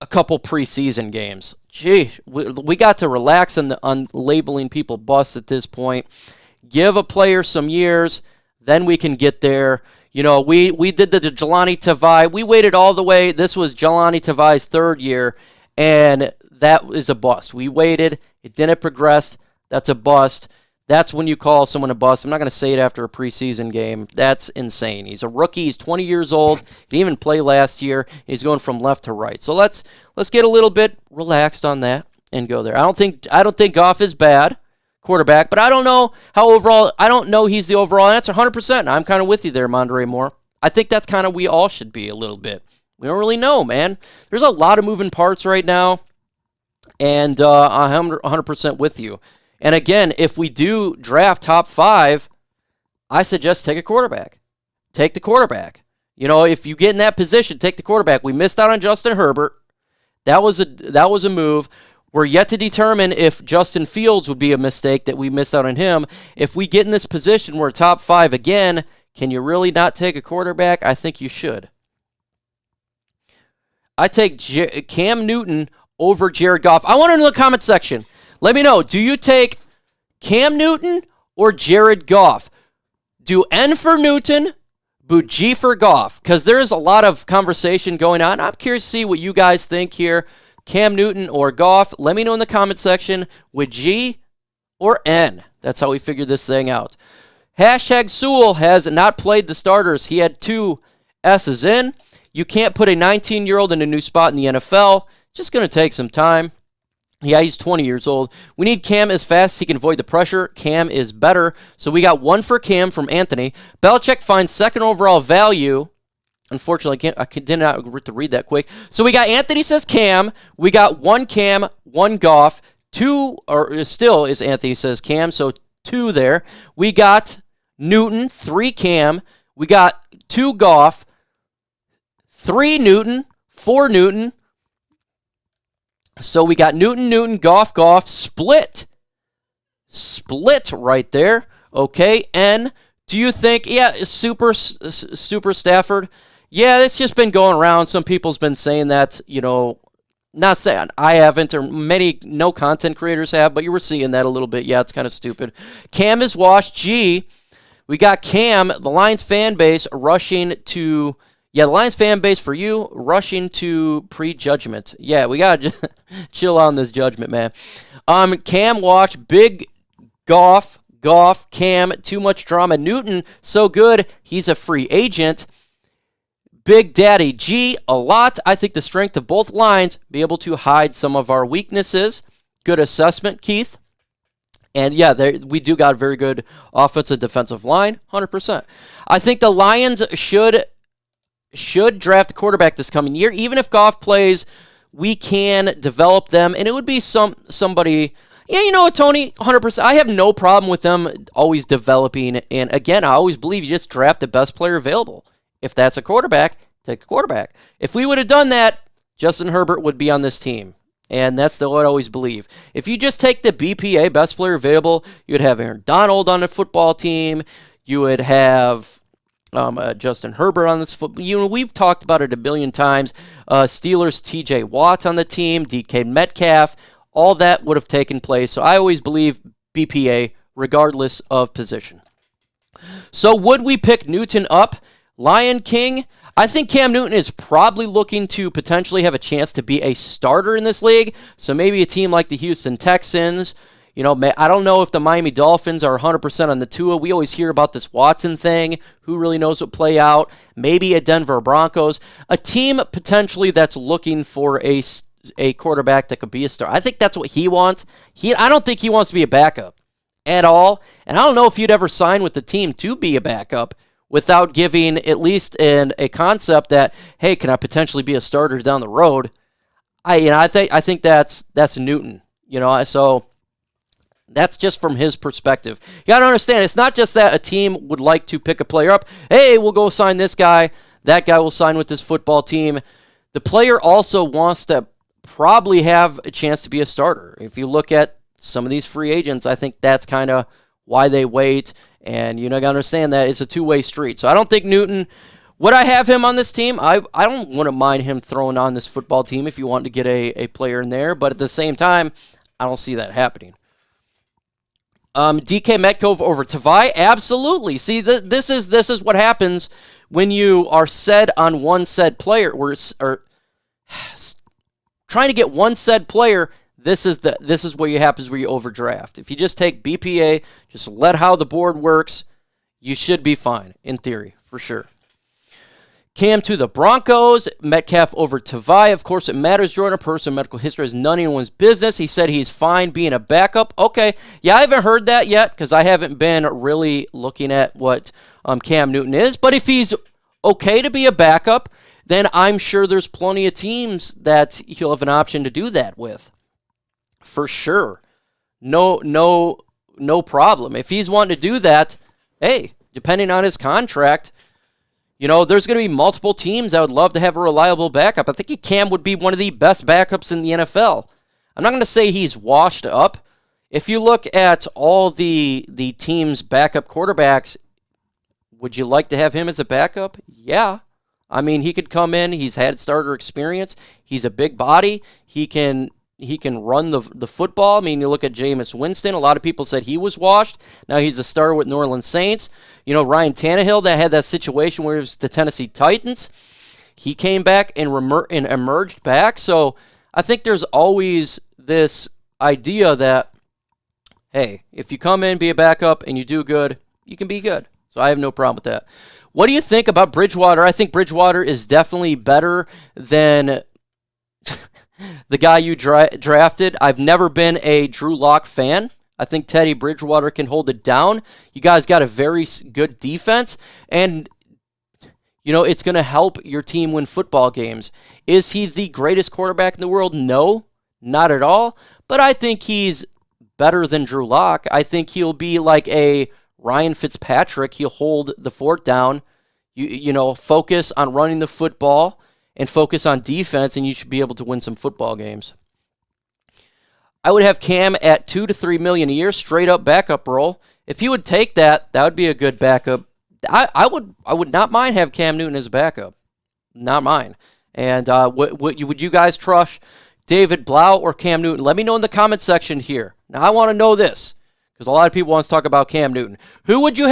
a couple preseason games. Gee, we got to relax on labeling people busts at this point. Give a player some years, then we can get there. We did the Jelani Tavai. We waited all the way. This was Jelani Tavai's third year, and that is a bust. We waited. It didn't progress. That's a bust. That's when you call someone a bust. I'm not going to say it after a preseason game. That's insane. He's a rookie. He's 20 years old. He didn't even play last year. He's going from left to right. So let's get a little bit relaxed on that and go there. I don't think Goff is bad quarterback, but I don't know I don't know he's the overall answer 100%. I'm kind of with you there, Mondre Moore. I think that's kind of we all should be a little bit. We don't really know, man. There's a lot of moving parts right now, and I'm 100% with you. And again, if we do draft top 5, I suggest take a quarterback. Take the quarterback. If you get in that position, take the quarterback. We missed out on Justin Herbert. That was a move. We're yet to determine if Justin Fields would be a mistake that we missed out on him. If we get in this position, we're top 5 again. Can you really not take a quarterback? I think you should. I take Cam Newton over Jared Goff. I want to know in the comment section. Let me know. Do you take Cam Newton or Jared Goff? Do N for Newton, boo G for Goff. Because there is a lot of conversation going on. I'm curious to see what you guys think here. Cam Newton or Goff. Let me know in the comment section with G or N. That's how we figured this thing out. Hashtag Sewell has not played the starters. He had 2 S's in. You can't put a 19-year-old in a new spot in the NFL. Just going to take some time. Yeah, he's 20 years old. We need Cam as fast as he can avoid the pressure. Cam is better. So we got 1 for Cam from Anthony. Belichick finds second overall value. Unfortunately, I did not get to read that quick. So we got Anthony says Cam. We got 1 Cam, 1 Goff. 2, or still is Anthony says Cam, so 2 there. We got Newton, 3 Cam. We got 2 Goff, 3 Newton, 4 Newton. So we got Newton, Goff, split right there. Okay, N. Do you think, super Stafford? Yeah, it's just been going around. Some people's been saying that, Not saying I haven't, or many no content creators have, but you were seeing that a little bit. Yeah, it's kind of stupid. Cam is washed. G, we got Cam, the Lions fan base, rushing to... Yeah, the Lions fan base for you, rushing to prejudgment. Yeah, we got to chill on this judgment, man. Cam watch, big Goff, Cam, too much drama. Newton, so good, he's a free agent. Big Daddy G, a lot. I think the strength of both lines be able to hide some of our weaknesses. Good assessment, Keith. And yeah, we do got a very good offensive defensive line, 100%. I think the Lions should draft a quarterback this coming year. Even if Goff plays, we can develop them, and it would be somebody. Yeah, you know what, Tony? 100%. I have no problem with them always developing. And again, I always believe you just draft the best player available. If that's a quarterback, take a quarterback. If we would have done that, Justin Herbert would be on this team. And that's what I always believe. If you just take the BPA, best player available, you would have Aaron Donald on the football team. You would have Justin Herbert on this football. You know, we've talked about it a billion times. Steelers, TJ Watt on the team, DK Metcalf. All that would have taken place. So I always believe BPA, regardless of position. So would we pick Newton up? Lion King, I think Cam Newton is probably looking to potentially have a chance to be a starter in this league. So maybe a team like the Houston Texans. You know, I don't know if the Miami Dolphins are 100% on the Tua. We always hear about this Watson thing. Who really knows what play out? Maybe a Denver Broncos. A team potentially that's looking for a quarterback that could be a star. I think that's what he wants. I don't think he wants to be a backup at all. And I don't know if he'd ever sign with the team to be a backup without giving at least a concept that, hey, can I potentially be a starter down the road? I think that's Newton. You know, so that's just from his perspective. You got to understand, it's not just that a team would like to pick a player up. Hey, we'll go sign this guy. That guy will sign with this football team. The player also wants to probably have a chance to be a starter. If you look at some of these free agents, I think that's kind of why they wait. And you know, got to understand that it's a two-way street. So I don't think Newton, would I have him on this team? I wouldn't mind him throwing on this football team if you want to get a player in there. But at the same time, I don't see that happening. DK Metcalf over Tavai? Absolutely. See, this is what happens when you are said on one said player. Or trying to get one said player. This is what happens where you overdraft. If you just take BPA, just let how the board works, you should be fine, in theory, for sure. Cam to the Broncos, Metcalf over Tavai. Of course, it matters, Jordan. A person medical history is none of anyone's business. He said he's fine being a backup. Okay, yeah, I haven't heard that yet because I haven't been really looking at what Cam Newton is. But if he's okay to be a backup, then I'm sure there's plenty of teams that he'll have an option to do that with. For sure. No problem. If he's wanting to do that, hey, depending on his contract, you know, there's going to be multiple teams that would love to have a reliable backup. I think Cam would be one of the best backups in the NFL. I'm not going to say he's washed up. If you look at all the team's backup quarterbacks, would you like to have him as a backup? Yeah. I mean, he could come in. He's had starter experience. He's a big body. He can run the football. I mean, you look at Jameis Winston. A lot of people said he was washed. Now he's a starter with New Orleans Saints. You know, Ryan Tannehill, that had that situation where it was the Tennessee Titans. He came back and emerged back. So I think there's always this idea that, hey, if you come in, be a backup, and you do good, you can be good. So I have no problem with that. What do you think about Bridgewater? I think Bridgewater is definitely better than the guy you drafted. I've never been a Drew Lock fan. I think Teddy Bridgewater can hold it down. You guys got a very good defense, and you know it's going to help your team win football games. Is he the greatest quarterback in the world? No, not at all. But I think he's better than Drew Lock. I think he'll be like a Ryan Fitzpatrick. He'll hold the fort down. You know, focus on running the football and focus on defense, and you should be able to win some football games. I would have Cam at $2 to $3 million a year, straight up backup role. If he would take that, that would be a good backup. I would not mind have Cam Newton as a backup, not mine. And would you guys trust David Blau or Cam Newton? Let me know in the comment section here. Now, I want to know this because a lot of people want to talk about Cam Newton. Who would you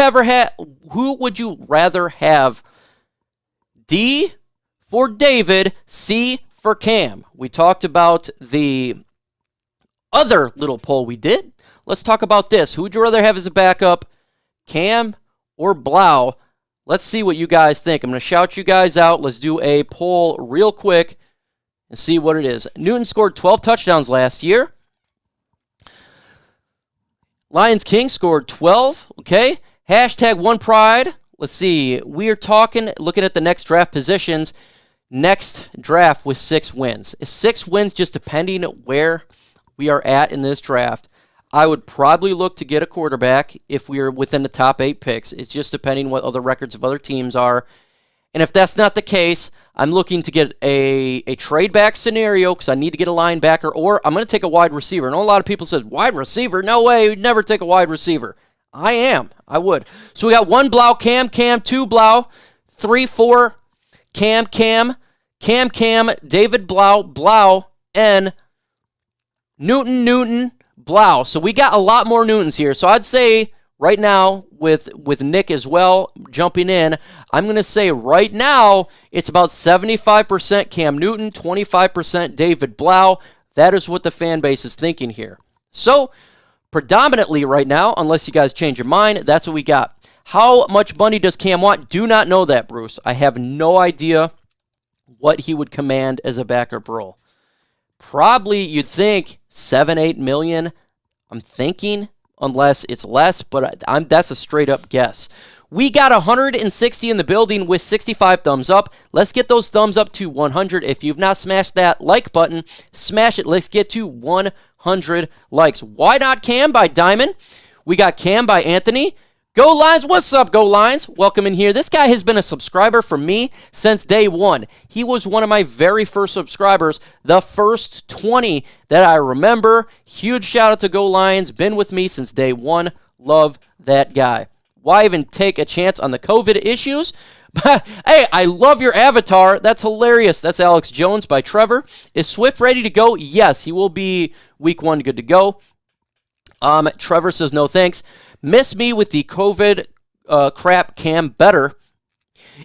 rather have? D for David, C for Cam. We talked about the other little poll we did. Let's talk about this. Who would you rather have as a backup, Cam or Blau? Let's see what you guys think. I'm going to shout you guys out. Let's do a poll real quick and see what it is. Newton scored 12 touchdowns last year. Lions King scored 12. Okay. Hashtag one pride. Let's see. We are looking at the next draft positions. Next draft with 6 wins. 6 wins just depending where we are at in this draft. I would probably look to get a quarterback if we are within the top 8 picks. It's just depending what other records of other teams are. And if that's not the case, I'm looking to get a trade back scenario because I need to get a linebacker, or I'm going to take a wide receiver. I know a lot of people said, wide receiver? No way, you'd never take a wide receiver. I would. So we got 1 Blau, Cam, 2 Blau, 3, 4, Cam, David Blau, and Newton, Blau. So we got a lot more Newtons here. So I'd say right now with Nick as well jumping in, I'm going to say right now it's about 75% Cam Newton, 25% David Blau. That is what the fan base is thinking here. So predominantly right now, unless you guys change your mind, that's what we got. How much money does Cam want? Do not know that, Bruce. I have no idea what he would command as a backup role. Probably you'd think 7-8 million. I'm thinking, unless it's less, but that's a straight up guess. We got 160 in the building with 65 thumbs up. Let's get those thumbs up to 100. If you've not smashed that like button, smash it. Let's get to 100 likes. Why not Cam by Diamond? We got Cam by Anthony. Go Lions. What's up, Go Lions? Welcome in here. This guy has been a subscriber for me since day one. He was one of my very first subscribers, the first 20 that I remember. Huge shout out to Go Lions. Been with me since day one. Love that guy. Why even take a chance on the COVID issues? Hey, I love your avatar. That's hilarious. That's Alex Jones by Trevor. Is Swift ready to go? Yes, he will be week 1 good to go. Trevor says no thanks. Miss me with the COVID crap. Cam better.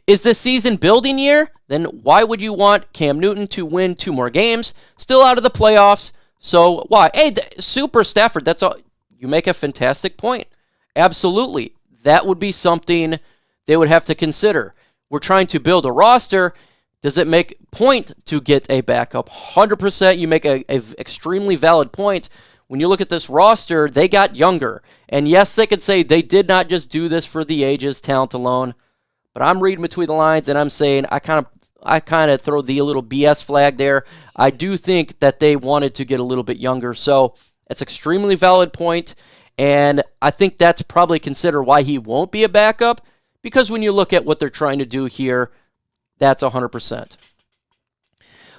Is this season building year? Then why would you want Cam Newton to win 2 more games? Still out of the playoffs. So why? Hey, Super Stafford, that's all. You make a fantastic point. Absolutely. That would be something they would have to consider. We're trying to build a roster. Does it make point to get a backup? 100%. You make a extremely valid point. When you look at this roster, they got younger. And yes, they could say they did not just do this for the ages, talent alone. But I'm reading between the lines, and I'm saying I kind of throw the little BS flag there. I do think that they wanted to get a little bit younger. So it's an extremely valid point. And I think that's probably considered why he won't be a backup. Because when you look at what they're trying to do here, that's 100%.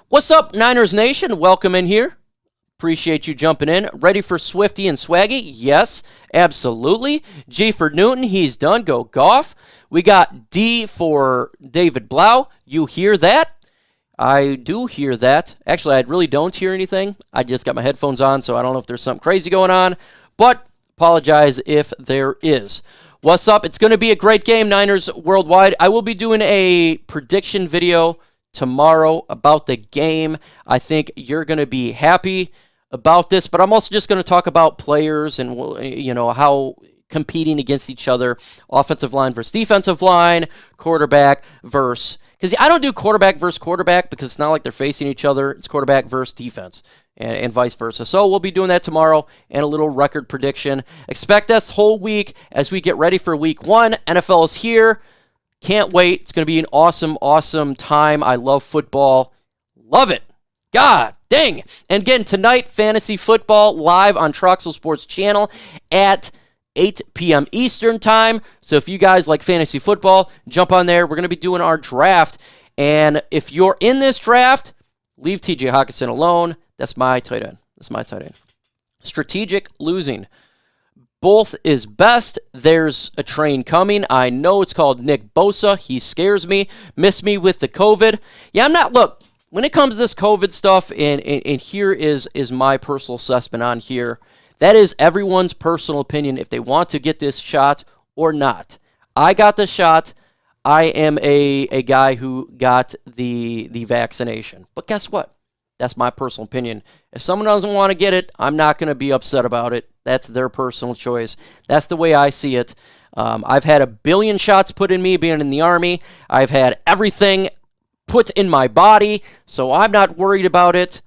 What's up, Niners Nation? Welcome in here. Appreciate you jumping in. Ready for Swifty and Swaggy? Yes, absolutely. G for Newton, he's done. Go Goff. We got D for David Blau. You hear that? I do hear that. Actually, I really don't hear anything. I just got my headphones on, so I don't know if there's something crazy going on. But apologize if there is. What's up? It's going to be a great game, Niners Worldwide. I will be doing a prediction video tomorrow about the game. I think you're going to be happy about this, but I'm also just going to talk about players and, you know, how competing against each other, offensive line versus defensive line, quarterback versus, because I don't do quarterback versus quarterback because it's not like they're facing each other. It's quarterback versus defense and vice versa. So we'll be doing that tomorrow and a little record prediction. Expect us whole week as we get ready for week 1. NFL is here. Can't wait. It's going to be an awesome, awesome time. I love football. Love it. God dang. And again, tonight, fantasy football live on Troxel Sports Channel at 8 p.m. Eastern time. So if you guys like fantasy football, jump on there. We're going to be doing our draft. And if you're in this draft, leave TJ Hockenson alone. That's my tight end. Strategic losing. Both is best. There's a train coming. I know it's called Nick Bosa. He scares me. Miss me with the COVID. Yeah, I'm not. Look, when it comes to this COVID stuff, and here is my personal assessment on here, that is everyone's personal opinion if they want to get this shot or not. I got the shot. I am a guy who got the vaccination. But guess what? That's my personal opinion. If someone doesn't want to get it, I'm not going to be upset about it. That's their personal choice. That's the way I see it. I've had 1 billion shots put in me being in the Army. I've had everything put in my body, so I'm not worried about it.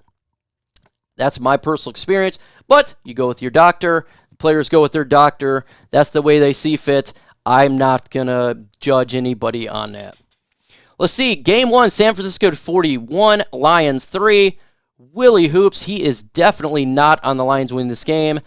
That's my personal experience. But you go with your doctor. Players go with their doctor. That's the way they see fit. I'm not going to judge anybody on that. Let's see. Game 1, San Francisco 41, Lions 3. Willie Hoops, he is definitely not on the Lions winning this game.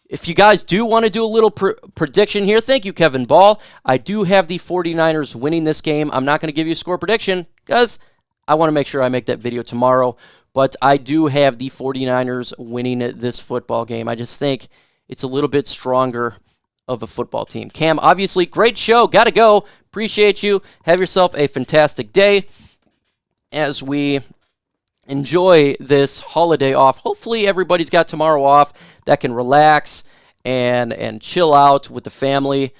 If you guys do want to do a little prediction here, thank you, Kevin Ball. I do have the 49ers winning this game. I'm not going to give you a score prediction because I want to make sure I make that video tomorrow. But I do have the 49ers winning this football game. I just think it's a little bit stronger of a football team. Cam, obviously, great show. Got to go. Appreciate you. Have yourself a fantastic day as we enjoy this holiday off. Hopefully everybody's got tomorrow off that can relax and chill out with the family.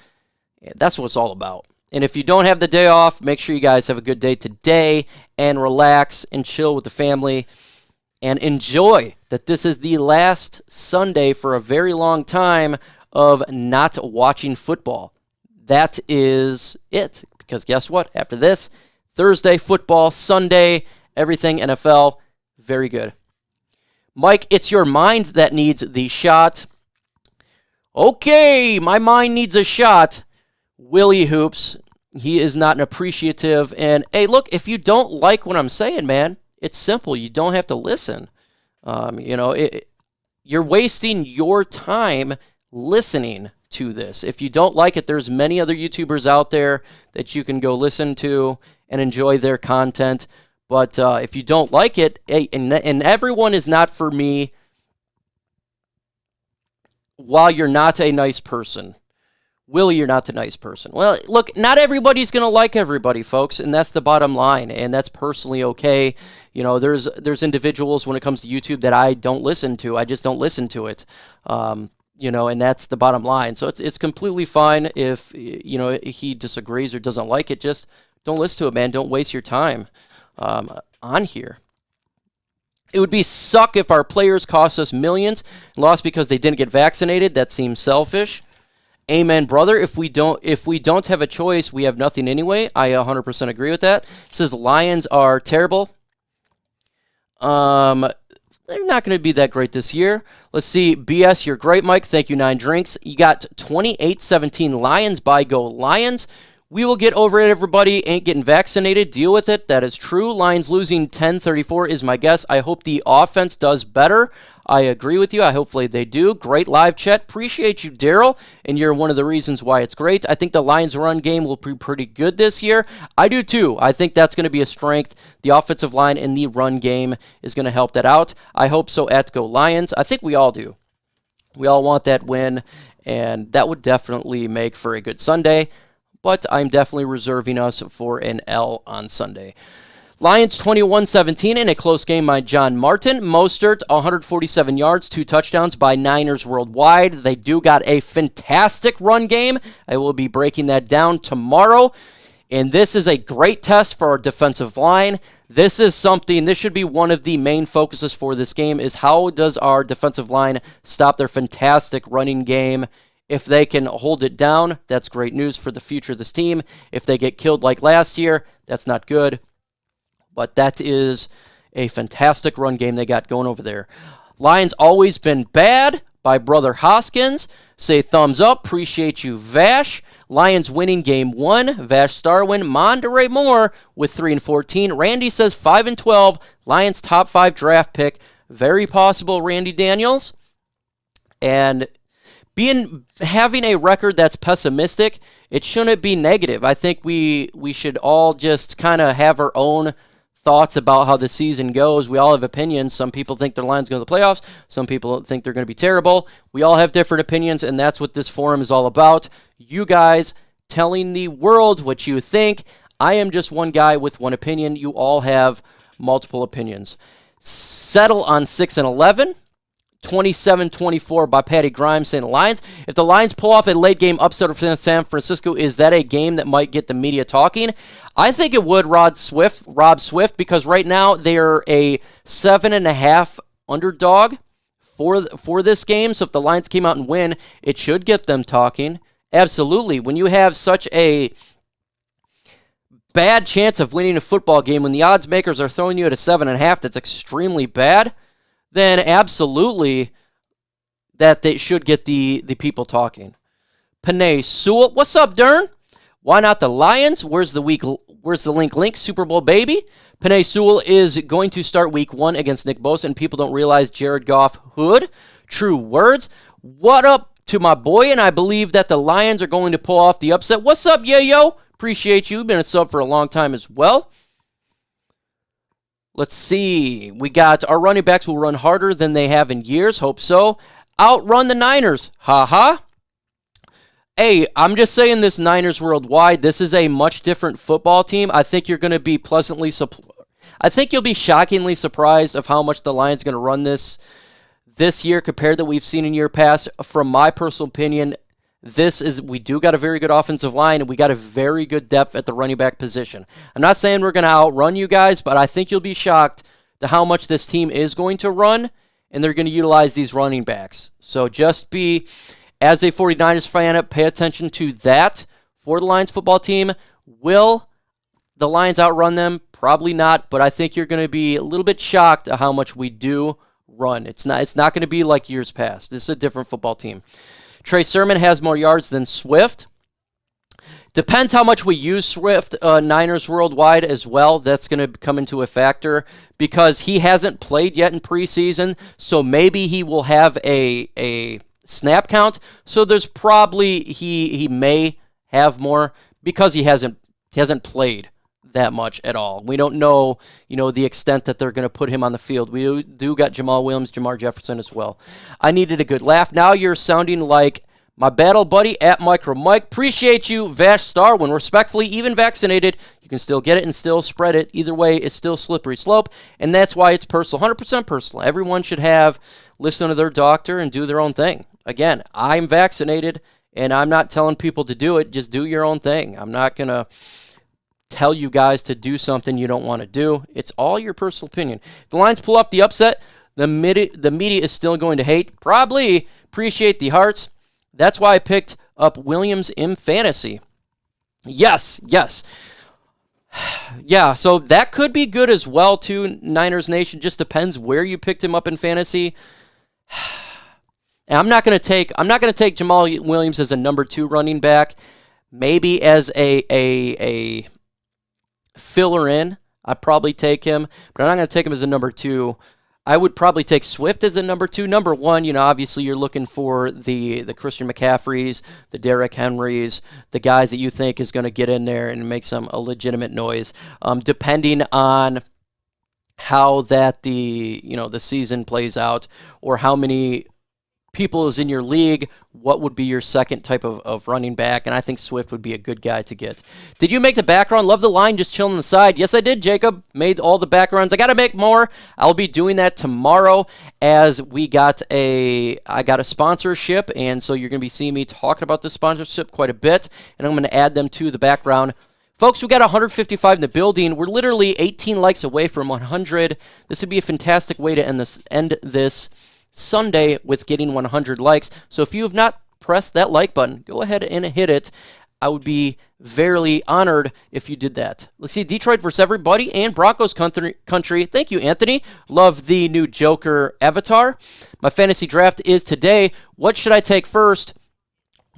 That's what it's all about. And if you don't have the day off, make sure you guys have a good day today and relax and chill with the family and enjoy that this is the last Sunday for a very long time of not watching football. That is it. Because guess what? After this, Thursday football, Sunday, everything NFL, very good. Mike, it's your mind that needs the shot. Okay, my mind needs a shot. Willie Hoops, he is not an appreciative. And, hey, look, if you don't like what I'm saying, man, it's simple. You don't have to listen. You're wasting your time listening to this. If you don't like it, there's many other YouTubers out there that you can go listen to and enjoy their content. But if you don't like it, hey, and everyone is not for me while you're not a nice person. Willie, you're not a nice person. Well, look, not everybody's going to like everybody, folks, and that's the bottom line, and that's personally okay. You know, there's individuals when it comes to YouTube that I don't listen to. I just don't listen to it. And that's the bottom line. So it's completely fine if, he disagrees or doesn't like it. Just don't listen to it, man. Don't waste your time on here. It would be suck if our players cost us millions and lost because they didn't get vaccinated. That seems selfish. Amen, brother. If we don't have a choice, we have nothing anyway. I 100% agree with that. It says Lions are terrible. They're not going to be that great this year. Let's see. BS, you're great, Mike. Thank you, 9 drinks. You got 28-17 Lions. By Go Lions. We will get over it, everybody. Ain't getting vaccinated. Deal with it. That is true. Lions losing 10-34 is my guess. I hope the offense does better. I agree with you. Hopefully they do. Great live chat. Appreciate you, Daryl. And you're one of the reasons why it's great. I think the Lions run game will be pretty good this year. I do too. I think that's going to be a strength. The offensive line in the run game is going to help that out. I hope so at Go Lions. I think we all do. We all want that win. And that would definitely make for a good Sunday. But I'm definitely reserving us for an L on Sunday. Lions 21-17 in a close game by John Martin. Mostert, 147 yards, 2 touchdowns by Niners worldwide. They do got a fantastic run game. I will be breaking that down tomorrow. And this is a great test for our defensive line. This should be one of the main focuses for this game is how does our defensive line stop their fantastic running game. If they can hold it down, that's great news for the future of this team. If they get killed like last year, that's not good. But that is a fantastic run game they got going over there. Lions always been bad by Brother Hoskins. Say thumbs up. Appreciate you, Vash. Lions winning game 1. Vash Starwin. Monterey Moore with 3-14. Randy says 5-12. Lions top 5 draft pick. Very possible, Randy Daniels. And having a record that's pessimistic, it shouldn't be negative. I think we should all just kind of have our own thoughts about how the season goes. We all have opinions. Some people think their Lions go to the playoffs. Some people think they're going to be terrible. We all have different opinions, and that's what this forum is all about. You guys telling the world what you think. I am just one guy with one opinion. You all have multiple opinions. Settle on 6-11. 27-24 by Patty Grimes saying the Lions. If the Lions pull off a late game upset of San Francisco, is that a game that might get the media talking? I think it would, Rob Swift, because right now they are a 7.5 underdog for this game. So if the Lions came out and win, it should get them talking. Absolutely. When you have such a bad chance of winning a football game, when the odds makers are throwing you at a 7.5, that's extremely bad. Then absolutely that they should get the people talking. Panay Sewell, what's up, Dern? Why not the Lions? Where's the link? Super Bowl baby. Panay Sewell is going to start week 1 against Nick Bosa, and people don't realize Jared Goff hood. True words. What up to my boy? And I believe that the Lions are going to pull off the upset. What's up, yo? Appreciate you. Been a sub for a long time as well. Let's see. We got our running backs will run harder than they have in years. Hope so. Outrun the Niners. Ha. Hey, I'm just saying this Niners worldwide. This is a much different football team. I think you're going to be I think you'll be shockingly surprised of how much the Lions are going to run this year compared to what we've seen in year past. From my personal opinion, we do got a very good offensive line, and we got a very good depth at the running back position. I'm not saying we're going to outrun you guys, but I think you'll be shocked to how much this team is going to run, and they're going to utilize these running backs. So just as a 49ers fan, pay attention to that for the Lions football team. Will the Lions outrun them? Probably not, but I think you're going to be a little bit shocked at how much we do run. It's not going to be like years past. This is a different football team. Trey Sermon has more yards than Swift. Depends how much we use Swift, Niners worldwide as well. That's going to come into a factor because he hasn't played yet in preseason, so maybe he will have a snap count. So there's probably he may have more because he hasn't played that much at all. We don't know, the extent that they're going to put him on the field. We do got Jamal Williams, Jamar Jefferson as well. I needed a good laugh. Now you're sounding like my battle buddy at MicroMike. Appreciate you, Vash Star. When respectfully, even vaccinated, you can still get it and still spread it. Either way, it's still slippery slope, and that's why it's personal, 100% personal. Everyone should listen to their doctor and do their own thing. Again, I'm vaccinated, and I'm not telling people to do it. Just do your own thing. I'm not going to tell you guys to do something you don't want to do. It's all your personal opinion. If the Lions pull off the upset, the media is still going to hate. Probably appreciate the hearts. That's why I picked up Williams in fantasy. Yes. Yeah, so that could be good as well, too, Niners Nation. Just depends where you picked him up in fantasy. And I'm not going to take Jamal Williams as a number 2 running back. Maybe as a filler in, I'd probably take him, but I'm not going to take him as a number 2. I would probably take Swift as a number 2. Number 1, obviously you're looking for the Christian McCaffreys, the Derrick Henrys, the guys that you think is going to get in there and make a legitimate noise. Depending on how that the season plays out, or how many people is in your league, what would be your second type of running back? And I think Swift would be a good guy to get. Did you make the background? Love the line, just chilling on the side. Yes, I did, Jacob. Made all the backgrounds. I got to make more. I'll be doing that tomorrow as I got a sponsorship, and so you're going to be seeing me talking about the sponsorship quite a bit, and I'm going to add them to the background. Folks, we got 155 in the building. We're literally 18 likes away from 100. This would be a fantastic way to end this Sunday with getting 100 likes. So if you have not pressed that like button, go ahead and hit it. I would be very honored if you did that. Let's see, Detroit versus everybody and Broncos country. Thank you, Anthony. Love the new Joker avatar. My fantasy draft is today. What should I take first?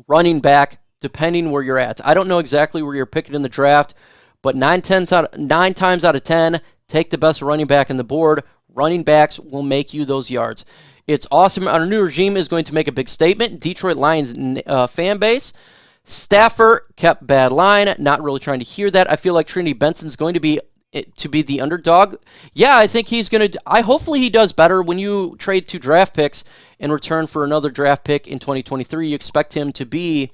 Running back, depending where you're at. I don't know exactly where you're picking in the draft, but 9 times out of 10, take the best running back on the board. Running backs will make you those yards. It's awesome. Our new regime is going to make a big statement. Detroit Lions fan base. Stafford kept bad line. Not really trying to hear that. I feel like Trinity Benson's going to be the underdog. Yeah, I think he's going to. Hopefully he does better. When you trade 2 draft picks in return for another draft pick in 2023, you expect him to be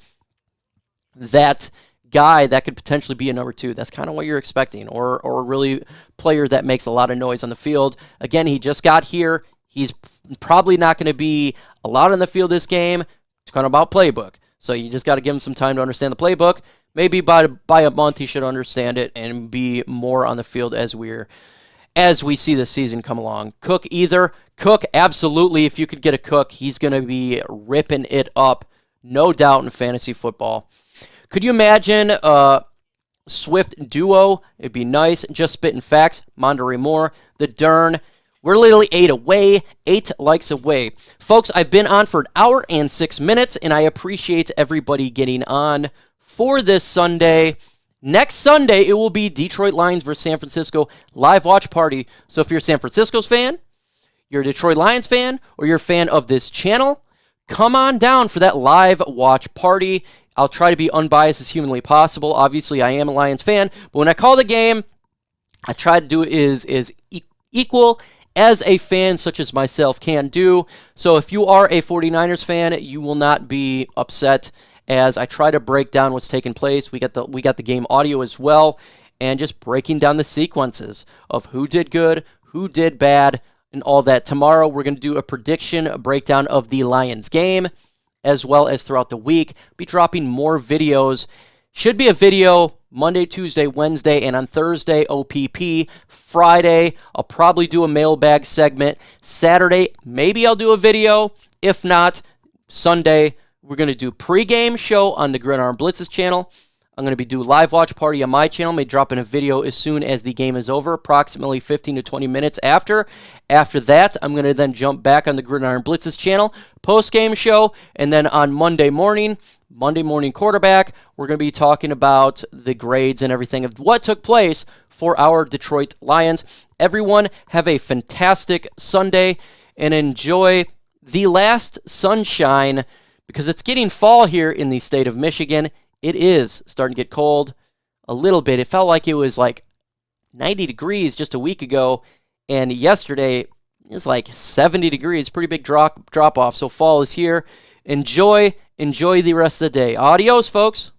that guy that could potentially be a number 2. That's kind of what you're expecting, or a really player that makes a lot of noise on the field. Again, he just got here. He's probably not going to be a lot on the field this game. It's kind of about playbook. So you just got to give him some time to understand the playbook. Maybe by a month he should understand it and be more on the field as we see the season come along. Cook, absolutely. If you could get a Cook, he's going to be ripping it up, no doubt, in fantasy football. Could you imagine a Swift duo? It'd be nice. Just spitting facts. Mondere Moore, the Dern. We're literally 8 likes away. Folks, I've been on for 1 hour and 6 minutes, and I appreciate everybody getting on for this Sunday. Next Sunday, it will be Detroit Lions versus San Francisco live watch party. So if you're a San Francisco's fan, you're a Detroit Lions fan, or you're a fan of this channel, come on down for that live watch party. I'll try to be unbiased as humanly possible. Obviously, I am a Lions fan, but when I call the game, I try to do it as equal as a fan such as myself can do. So if you are a 49ers fan, you will not be upset as I try to break down what's taking place. We got the game audio as well, and just breaking down the sequences of who did good, who did bad, and all that. Tomorrow we're going to do a breakdown of the Lions game, as well as throughout the week. Be dropping more videos. Should be a video Monday, Tuesday, Wednesday, and on Thursday, OPP. Friday, I'll probably do a mailbag segment. Saturday, maybe I'll do a video. If not, Sunday, we're going to do pregame show on the Gridiron Blitzes channel. I'm going to be doing live watch party on my channel. May drop in a video as soon as the game is over, approximately 15 to 20 minutes after. After that, I'm going to then jump back on the Gridiron Blitzes channel, post-game show, and then on Monday morning quarterback, we're going to be talking about the grades and everything of what took place for our Detroit Lions. Everyone have a fantastic Sunday and enjoy the last sunshine, because it's getting fall here in the state of Michigan. It is starting to get cold a little bit. It felt like it was like 90 degrees just a week ago, and yesterday it was like 70 degrees. Pretty big drop off. So fall is here. Enjoy the rest of the day. Adios, folks.